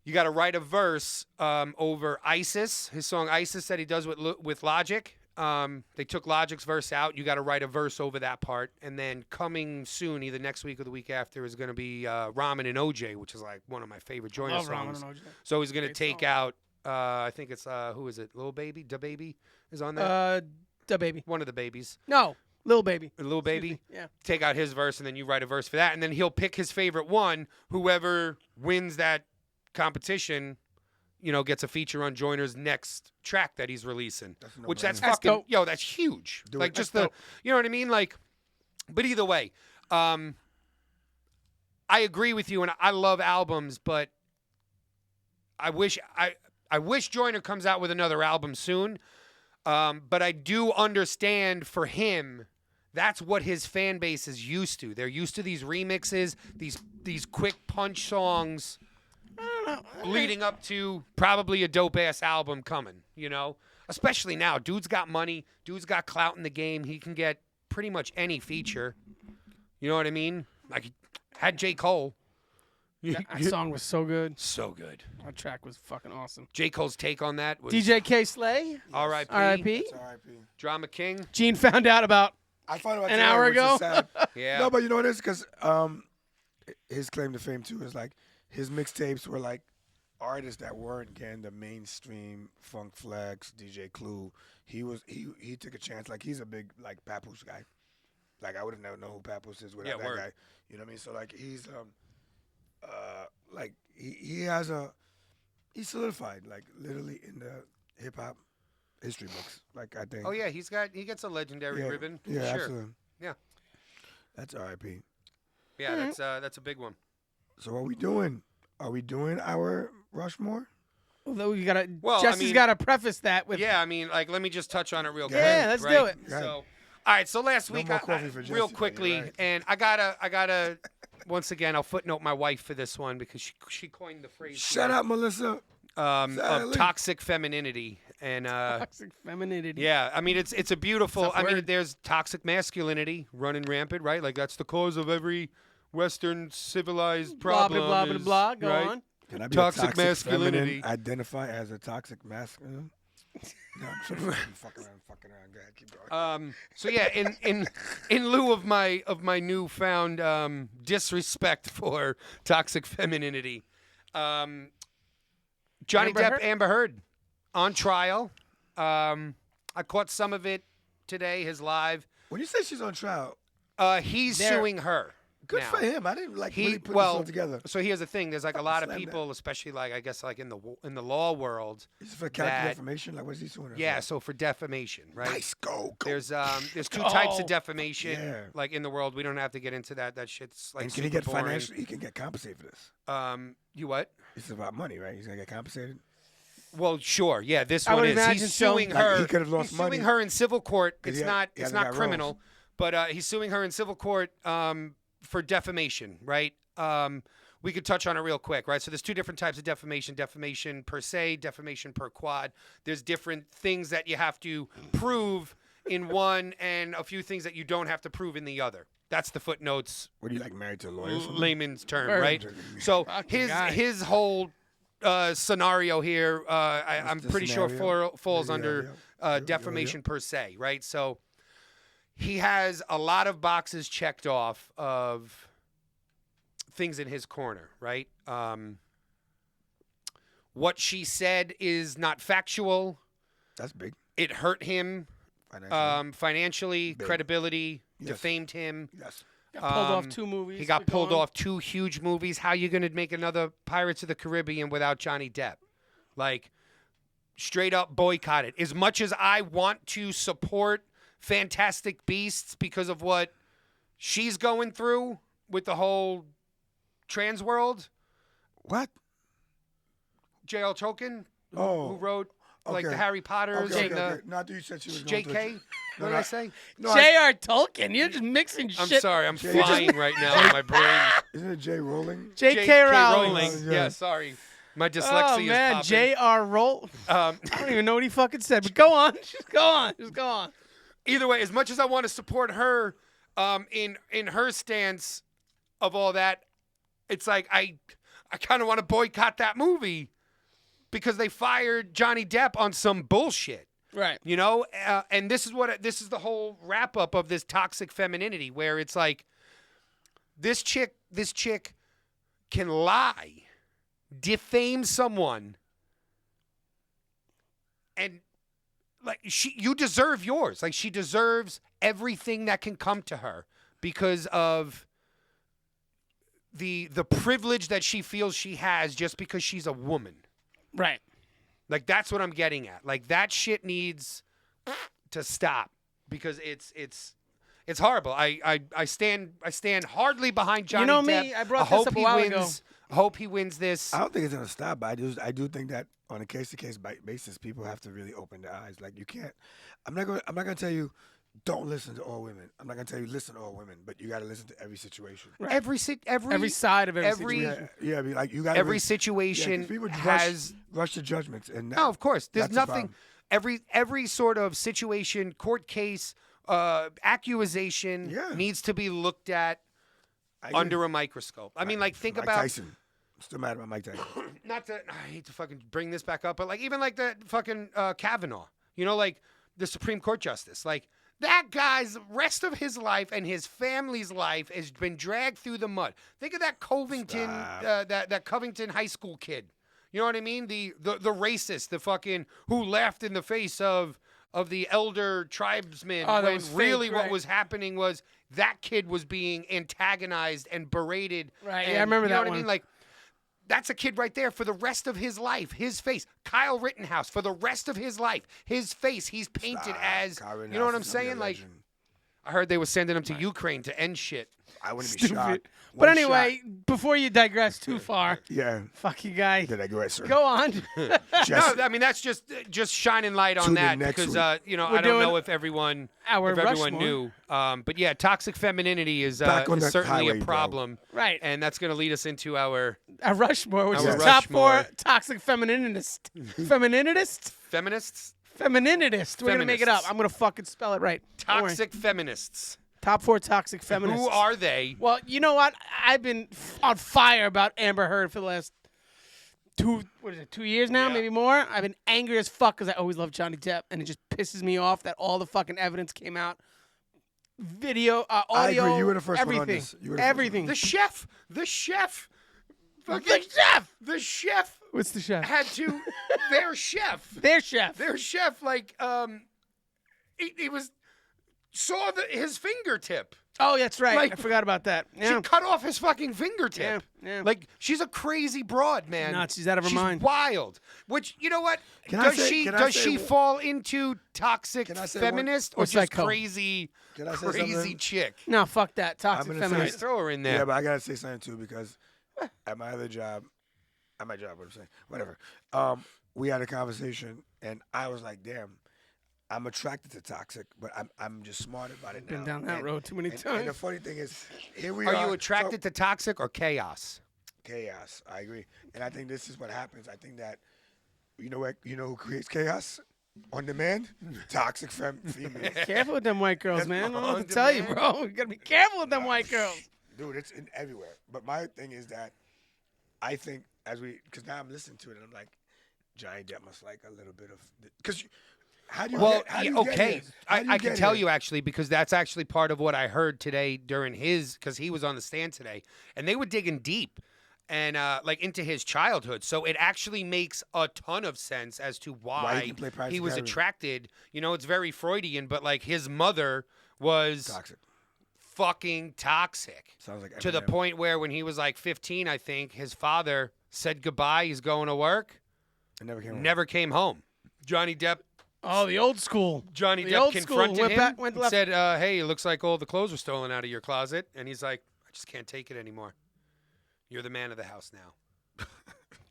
you got to write a verse over ISIS, his song ISIS that he does with Logic. They took Logic's verse out. You got to write a verse over that part. And then coming soon, either next week or the week after, is going to be Ramen and OJ, which is like one of my favorite Joyner Love songs. Ramen and OJ. So he's going to Great take song. out, I think it's, who is it? Lil Baby? Da Baby is on there? Da Baby. One of the babies. No, Lil Baby. Lil Baby? Yeah. Take out his verse, and then you write a verse for that. And then he'll pick his favorite one. Whoever wins that competition, gets a feature on Joyner's next track that he's releasing. That's a Which that's no-brainer. That's fucking, dope. that's huge. Do like it. just That's dope. you know what I mean? Like, but either way, I agree with you, and I love albums, but I wish Joyner comes out with another album soon. But I do understand for him, that's what his fan base is used to. They're used to these remixes, these quick punch songs leading up to probably a dope-ass album coming, Especially now. Dude's got money. Dude's got clout in the game. He can get pretty much any feature. You know what I mean? Like, he had J. Cole. That song was so good. So good. That track was fucking awesome. J. Cole's take on that was DJ K Slay. R.I.P. R.I.P. It's R.I.P. Drama King. Gene found out about. I found out An today, hour which is ago? sad. Yeah. No, but you know what it is? Because his claim to fame, too, is like his mixtapes were like artists that weren't getting the mainstream Funk Flex, DJ Clue. He took a chance. Like, he's a big, like, Papoose guy. Like, I would have never known who Papoose is without that word. guy. You know what I mean? So, like, he's, like, he's solidified, like, literally in the hip-hop history books. Like, I think. Oh yeah, he gets a legendary Yeah, ribbon. Yeah, sure. absolutely. Yeah. That's R.I.P. Yeah, that's a big one. So what are we doing? Are we doing our Rushmore? Although you gotta, Well, I Jesse's mean- got to preface that with. Yeah, I mean, like, let me just touch on it real quick. Yeah, let's right? do it. Go ahead. So, all right. So last No week, more coffee for Jesse, real but quickly, you're right. and I gotta, once again, I'll footnote my wife for this one because she coined the phrase. Shut up, Melissa. Of Silence. toxic femininity, and Toxic femininity. yeah, I mean, it's a beautiful. Tough I mean, word. there's toxic masculinity running rampant, right? Like that's the cause of every Western civilized Blah problem. blah blah blah is- blah. Go right? on. Can I be Toxic a toxic masculinity. feminine, identify as a toxic masculine? No, I'm fucking around. Go ahead, keep going. So yeah, in lieu of my newfound disrespect for toxic femininity, Johnny Amber Depp, Heard? Amber Heard, on trial. I caught some of it today. His live. When you say she's on trial, He's There- suing her. good now. for him. I didn't like He really put well, this all together. so here's the thing. There's like a lot of Slam that. people, especially like I guess like in the law world. Is it for character that- defamation? Like, what's he suing her Yeah, for? so for defamation, right? Nice, go. There's two types Oh. of defamation Yeah. like in the world. We don't have to get into that. That shit's like And can he super get boring. financial? He can get compensated for this. You what? It's about money, right? He's gonna get compensated. Well, sure, yeah. This I one would is. imagine He's so. suing Like, her. he could have lost he's money. suing her in civil court. 'Cause It's he not. he It's hasn't not got criminal, roles. but he's suing her in civil court for defamation. Right. We could touch on it real quick, right? So there's two different types of defamation: defamation per se, defamation per quad. There's different things that you have to prove in one, and a few things that you don't have to prove in the other. That's the footnotes. What are you, like, married to a lawyer or something? Layman's term, Word. right? So Fucking guy. his whole scenario here, I'm the pretty sure scenario? falls Yeah, under yeah. defamation per se, right? So he has a lot of boxes checked off of things in his corner, right? What she said is not factual. That's big. It hurt him financially, Big. credibility, Yes. defamed him. Yes. Got pulled off 2 movies. He got Keep pulled going. off 2 huge movies. How you going to make another Pirates of the Caribbean without Johnny Depp? Like, straight up boycotted. As much as I want to support Fantastic Beasts because of what she's going through with the whole trans world, What? J.L. Tolkien, Oh. who wrote like the Okay. Harry Potters Okay, and okay. Not that you said she was going J.K. through- What did I say? No, I- J.R. Tolkien. You're just mixing I'm shit. sorry. I'm J.J. flying right now in my brain. Isn't it J. Rowling? J.K. Rowling. Yeah. Yeah, sorry. My dyslexia Oh man, is popping. J.R. Roll. I don't even know what he fucking said, but go on. Just go on. Just go on. Either way, as much as I want to support her in her stance of all that, it's like I kind of want to boycott that movie because they fired Johnny Depp on some bullshit. Right. You know, and this is the whole wrap up of this toxic femininity, where it's like this chick can lie, defame someone, and like you deserve yours. Like she deserves everything that can come to her because of the privilege that she feels she has just because she's a woman. Right. Like that's what I'm getting at. Like that shit needs to stop because it's horrible. I stand hardly behind Johnny You know Depp. me, I brought hope this up a he while wins. ago. I hope he wins this. I don't think it's gonna stop, but I do think that on a case-to-case basis, people have to really open their eyes. Like you can't. I'm not gonna tell you don't listen to all women. I'm not gonna tell you listen to all women, but you got to listen to every situation. Every side of every every- situation. Like you got every situation people has. rush to judgments, and No, of course. There's that's the nothing. problem. Every sort of situation, court case, accusation Yeah. needs to be looked at I agree. under a microscope. I mean, like think Mike about Tyson. I'm still mad about Mike Tyson. not to. I hate to fucking bring this back up, but like even like the fucking Kavanaugh. You know, like the Supreme Court justice, like. That guy's rest of his life and his family's life has been dragged through the mud. Think of that Covington, that Covington high school kid. You know what I mean? The racist, the fucking who laughed in the face of the elder tribesmen Oh, that when was fake, really what right. was happening was that kid was being antagonized and berated. Right, yeah, and, I remember you know that what one. I mean? Like. That's a kid right there for the rest of his life. His face. Kyle Rittenhouse for the rest of his life. His face. He's painted as. Kyle You know what I'm Rittenhouse is gonna be a saying? Like, legend. I heard they were sending him to Ukraine to end shit. I wouldn't be Stupid. shocked. But One anyway, shot. before you digress too far, Yeah. fuck you guy. Did I go right, sir? Go on. Just- No, I mean that's just shining light on Tune in that next because week. you know We're I don't know doing if everyone our everyone Rushmore. knew. But yeah, toxic femininity is Back on the certainly highway, a bro. problem, Right. and that's going to lead us into our A Rushmore, which Our is top Rushmore. 4 toxic femininist. Femininist? feminists, Femininist. We're going to make it up. Feminists. I'm going to fucking spell it right. Don't worry. toxic feminists. Top 4 toxic feminists. Who are they? Well, you know what? I've been on fire about Amber Heard for the last 2 years now, Yeah. maybe more. I've been angry as fuck because I always loved Johnny Depp, and it just pisses me off that all the fucking evidence came out. Video, audio, I agree. You were the first one on everything. this. You were the first Everything. The chef. Fucking The chef! The chef What's the chef? had to. Their chef. Their chef. Their chef, like, he was saw his fingertip. Oh, that's right. Like- I forgot about that. Yeah. She cut off his fucking fingertip. Yeah, yeah. Like she's a crazy broad, man. Nuts. She's out of her She's mind. Wild. Which you know what? Can I does say- she can I does say she one- fall into toxic Can I say feminist one- or Or just psycho? crazy Can I say crazy something? chick? No, fuck that. Toxic I'm gonna say- feminist. Throw her in there. Yeah, but I gotta say something too because at my other job, what I'm saying, whatever. we had a conversation, and I was like, damn, I'm attracted to toxic, but I'm just smart about it now. Been down that road too many And times. the funny thing is, here we Are are. you attracted to toxic or chaos? Chaos. I agree, and I think this is what happens. I think that you know who creates chaos on demand? Toxic females. Careful with them white girls, man. I don't know what to tell you, bro. You gotta be careful with them white girls. Dude, it's in everywhere. But my thing is that I think because now I'm listening to it and I'm like, Johnny Depp must like a little bit of, because how do you Well, get, how do you okay. get here? How do you I can get tell here? you actually because that's actually part of what I heard today during because he was on the stand today, and they were digging deep and like into his childhood. So it actually makes a ton of sense as to why he can play Pirates he of the was Caribbean. attracted. You know, it's very Freudian, but like his mother was Toxic. fucking toxic. Sounds like To the Eminem. point where when he was like 15, I think, his father said goodbye, he's going to work, It never came around. never came home. Johnny Depp Oh, the old school. Johnny The Depp old school confronted went him back- went and left. said, hey, it looks like all the clothes were stolen out of your closet. And he's like, I just can't take it anymore. You're the man of the house now.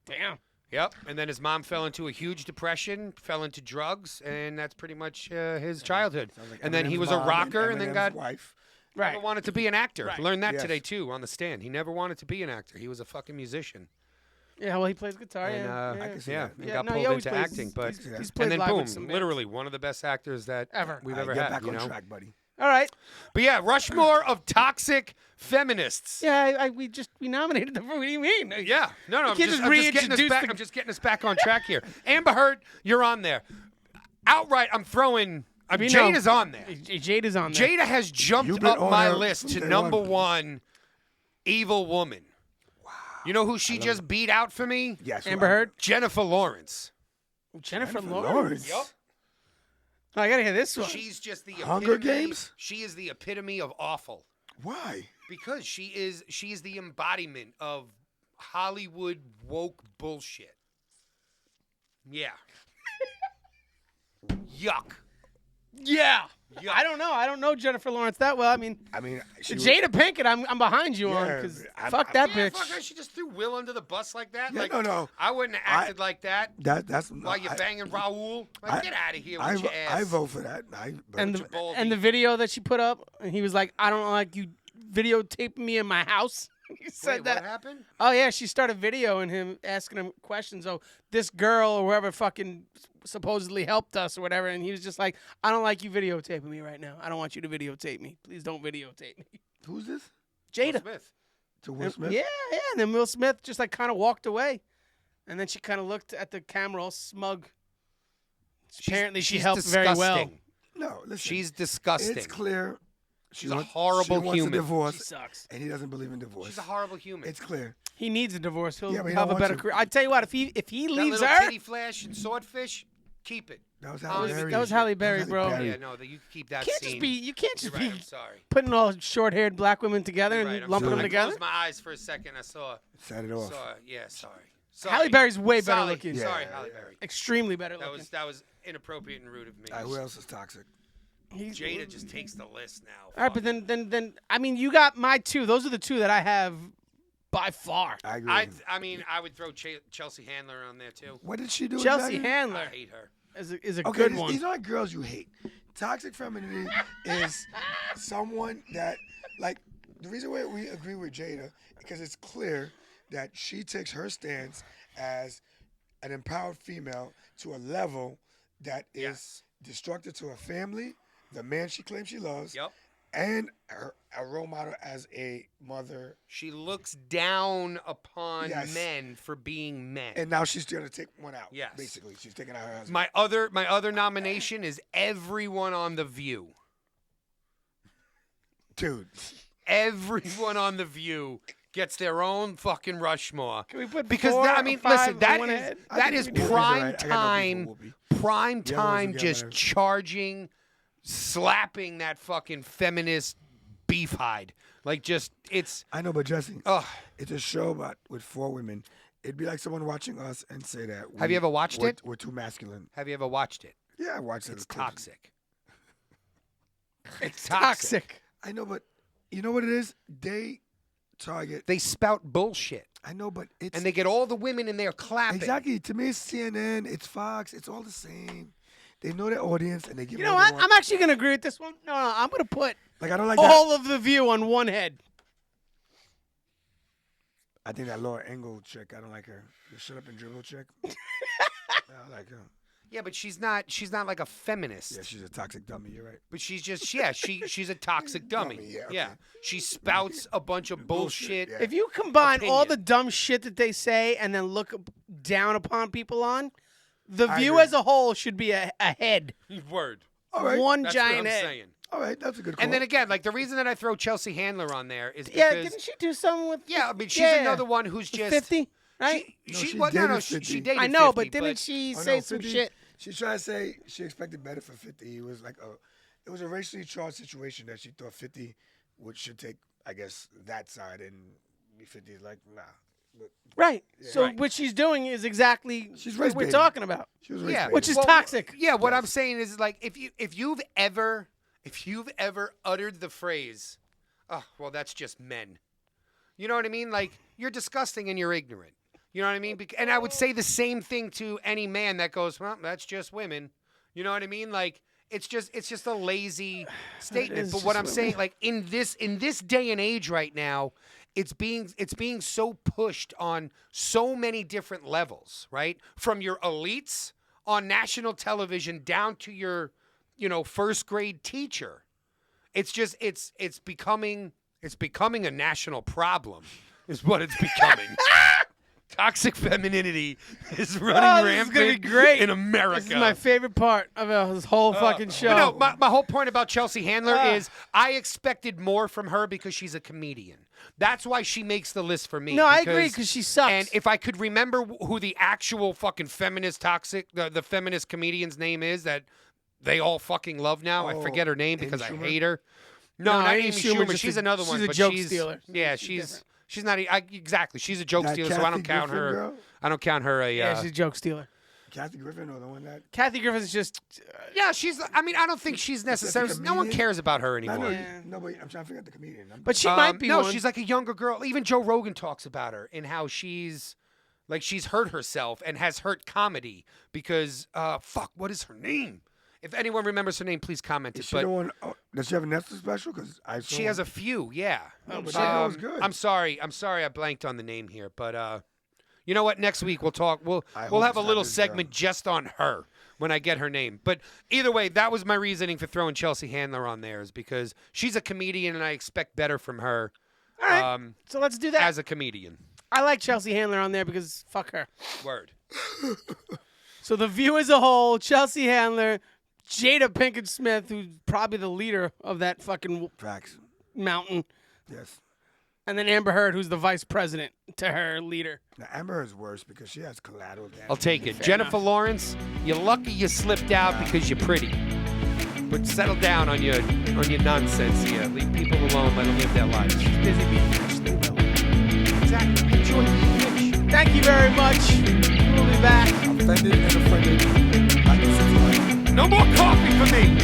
Damn. Yep. And then his mom fell into a huge depression, fell into drugs, and that's pretty much his childhood. Sounds like And then he Eminem's was a mom rocker and then Eminem's got wife. never Right. wanted to be an actor. Right. Learned that Yes. today, too, on the stand. He never wanted to be an actor. He was a fucking musician. Yeah, well, he plays guitar. And, yeah. I can see yeah, that. and Yeah, got no, he pulled always into plays- acting. But he's played and then live boom, with some bands. literally one of the best actors that Ever. we've All ever right, get had. back You on know? track, buddy. All right. But yeah, Rushmore of toxic feminists. Yeah, we nominated them. What do you mean? Yeah, no, I'm can't just, just I'm just getting us reintroduce back. the- I'm just getting us back on track here. Depp-Heard, you're on there. Outright, I'm throwing. We know. Jada's on there. Jada's on there. Jada has jumped You've been up on my there list from to day number one. one. Evil woman. Wow. You know who she just beat out for me? Yes. Amber Heard. Jennifer Lawrence. Jennifer Jennifer Lawrence. Lawrence. Yup. Oh, I gotta hear this one. She's just the Hunger epitome. Games? She is the epitome of awful. Why? Because she is the embodiment of Hollywood woke bullshit. Yeah. Yuck. Yeah. Yuck. I don't know. I don't know Jennifer Lawrence that well. I mean, She was- Jada Pinkett, I'm behind you on Yeah, because I'm- fuck that Yeah, bitch. fuck her. She just threw Will under the bus like that. Yeah, like, no. I wouldn't have acted like that That's while you're banging Raul. Like, I- get out of here with I, your ass. I vote for that. And your baldy. the video that she put up, and he was like, "I don't like you videotaping me in my house." He said Wait, that. what happened? Oh yeah, she started videoing him, asking him questions. Oh, this girl or whoever fucking supposedly helped us or whatever, and he was just like, "I don't like you videotaping me right now. I don't want you to videotape me. Please don't videotape me." Who's this? Will Jada. Smith. To Will And- Smith? Yeah. And then Will Smith just like kind of walked away, and then she kind of looked at the camera all smug. Apparently, she she's helped very well. disgusting. No, listen. She's disgusting. It's clear. She's a horrible she wants human. a divorce, She sucks. and he doesn't believe in divorce. She's a horrible human. It's clear. He needs a divorce. He'll Yeah, but he have don't a better want to. career. I tell you what, if he that leaves little her, titty flash and swordfish, keep it. That was That Halle was- Berry. that was Halle Berry, Halle bro. Berry. Yeah, no, that you can keep that you can't scene. just be. You can't You're just right. be I'm sorry. putting all short-haired black women together You're and right, I'm lumping sorry. them I together. closed my eyes for a second. I saw. Set it off. Yeah, sorry. Halle Berry's way better Sorry. looking. Sorry, Yeah, Halle yeah. Berry. Extremely better That looking. was inappropriate and rude of me. Who else is toxic? Jada just takes the list now. All right, but then I mean, you got my two. Those are the two that I have by far. I agree. I mean, I would throw Chelsea Handler on there too. What did she do? Chelsea exactly? I Handler hate her. is a Okay, good one. these aren't girls you hate. Toxic femininity is someone that, like, the reason why we agree with Jada because it's clear that she takes her stance as an empowered female to a level that is Yes. destructive to her family, the man she claims she loves, Yep. and a role model as a mother. She looks down upon Yes. men for being men. And now she's going to take one out. Yes. Basically, she's taking out her husband. my other nomination is everyone on The View. Dude, Everyone on The View gets their own fucking Rushmore. Can we put Because four that, I or mean, five listen, that one is ahead? I that think is Whoopi's all prime right. I got no time, beef with Whoopi. prime The other ones time, will get just whatever. charging, slapping that fucking feminist beef hide. Like, just it's. I know, but Jesse, Ugh. it's a show about with 4 women. It'd be like someone watching us and say that. Have you ever watched it? We're too masculine. Have you ever watched it? Yeah, I watched it. It's the clips. toxic. It's toxic. Toxic. I know, but you know what it is? They target. They spout bullshit. I know, but it's and they get all the women in there clapping. exactly. To me, it's CNN, it's Fox, it's all the same. They know their audience, and they give. You know what? I'm actually gonna agree with this one. No, I'm gonna put like I don't like all of the View on one head. I think that Laura Engel chick. I don't like her. The shut up and dribble chick. I don't like her. Yeah, but she's not like a feminist. Yeah, she's a toxic dummy. You're right. But she's just she's a toxic dummy. Yeah, okay. She spouts a bunch of bullshit. yeah. If you combine all Opinion. the dumb shit that they say and then look down upon people on, the I View agree. as a whole should be a head. Word. All right. One That's giant what I'm head. saying. All right, that's a good call. And then again, like the reason that I throw Chelsea Handler on there is because Yeah, didn't she do something with? I mean she's Yeah. another one who's just 50, right? she no, dated she 50. dated I know, 50, but didn't she Oh, say no, some 50, shit? She's trying to say she expected better for 50. It was like it was a racially charged situation that she thought 50 should take, I guess, that side, and 50 is like, nah. But Right. So Right. what she's doing is exactly She's what race we're baiting. talking about. She was race Yeah, baiting. Which is Well, toxic. Yeah, what Yes. I'm saying is like if you've ever uttered the phrase, "Oh, well, that's just men," you know what I mean? Like you're disgusting and you're ignorant. You know what I mean? And I would say the same thing to any man that goes, "Well, that's just women." You know what I mean? Like it's just a lazy statement. is But what just I'm saying, women. like in this day and age right now, it's being so pushed on so many different levels, right? From your elites on national television down to your, first grade teacher. It's just it's becoming a national problem, is what it's becoming. Toxic femininity is running Oh, this is rampant gonna be great. in America. This is my favorite part of this whole fucking show. But no, my whole point about Chelsea Handler is I expected more from her because she's a comedian. That's why she makes the list for me. No, I agree, 'cause she sucks. And if I could remember who the actual fucking feminist the feminist comedian's name is that they all fucking love now, I forget her name because I Amy Schumer? hate her. No, not Amy Schumer. just She's a- another one. she's a but joke she's, stealer. Yeah, she's not exactly. She's a joke That stealer, so I don't Kathy count Griffin her. girl? I don't count her a. Yeah, she's a joke stealer. Kathy Griffin or the one that. Kathy Griffin's just. Yeah, I mean, I don't think she's necessarily. No one comedian? cares about her No, anymore. no, but I'm trying to figure out the comedian. But she might be no, one. she's like a younger girl. Even Joe Rogan talks about her and how she's hurt herself and has hurt comedy because what is her name? If anyone remembers her name, please comment Is it. she But the one? Oh, does she have a Netflix special? Because she has a few, yeah. but that girl was good. I'm sorry, I blanked on the name here, but you know what? Next week we'll talk. We'll I hope have a it's not little this segment just on her when I get her name. But either way, that was my reasoning for throwing Chelsea Handler on there, is because she's a comedian and I expect better from her. All right. So let's do that. As a comedian. I like Chelsea Handler on there because fuck her. Word. So the View as a whole, Chelsea Handler, Jada Pinkett Smith, who's probably the leader of that fucking Facts. mountain, Yes. and then Amber Heard, who's the vice president to her leader. Now Amber is worse because she has collateral damage. I'll take it. Jennifer Lawrence, you're lucky you slipped out because you're pretty. But settle down on your nonsense here. Leave people alone. Let them live their lives. Busy being rich. Leave her alone. Exactly. Enjoy being rich. Thank you very much. We'll be back. Offended and offended. Like this is like. No more coffee for me.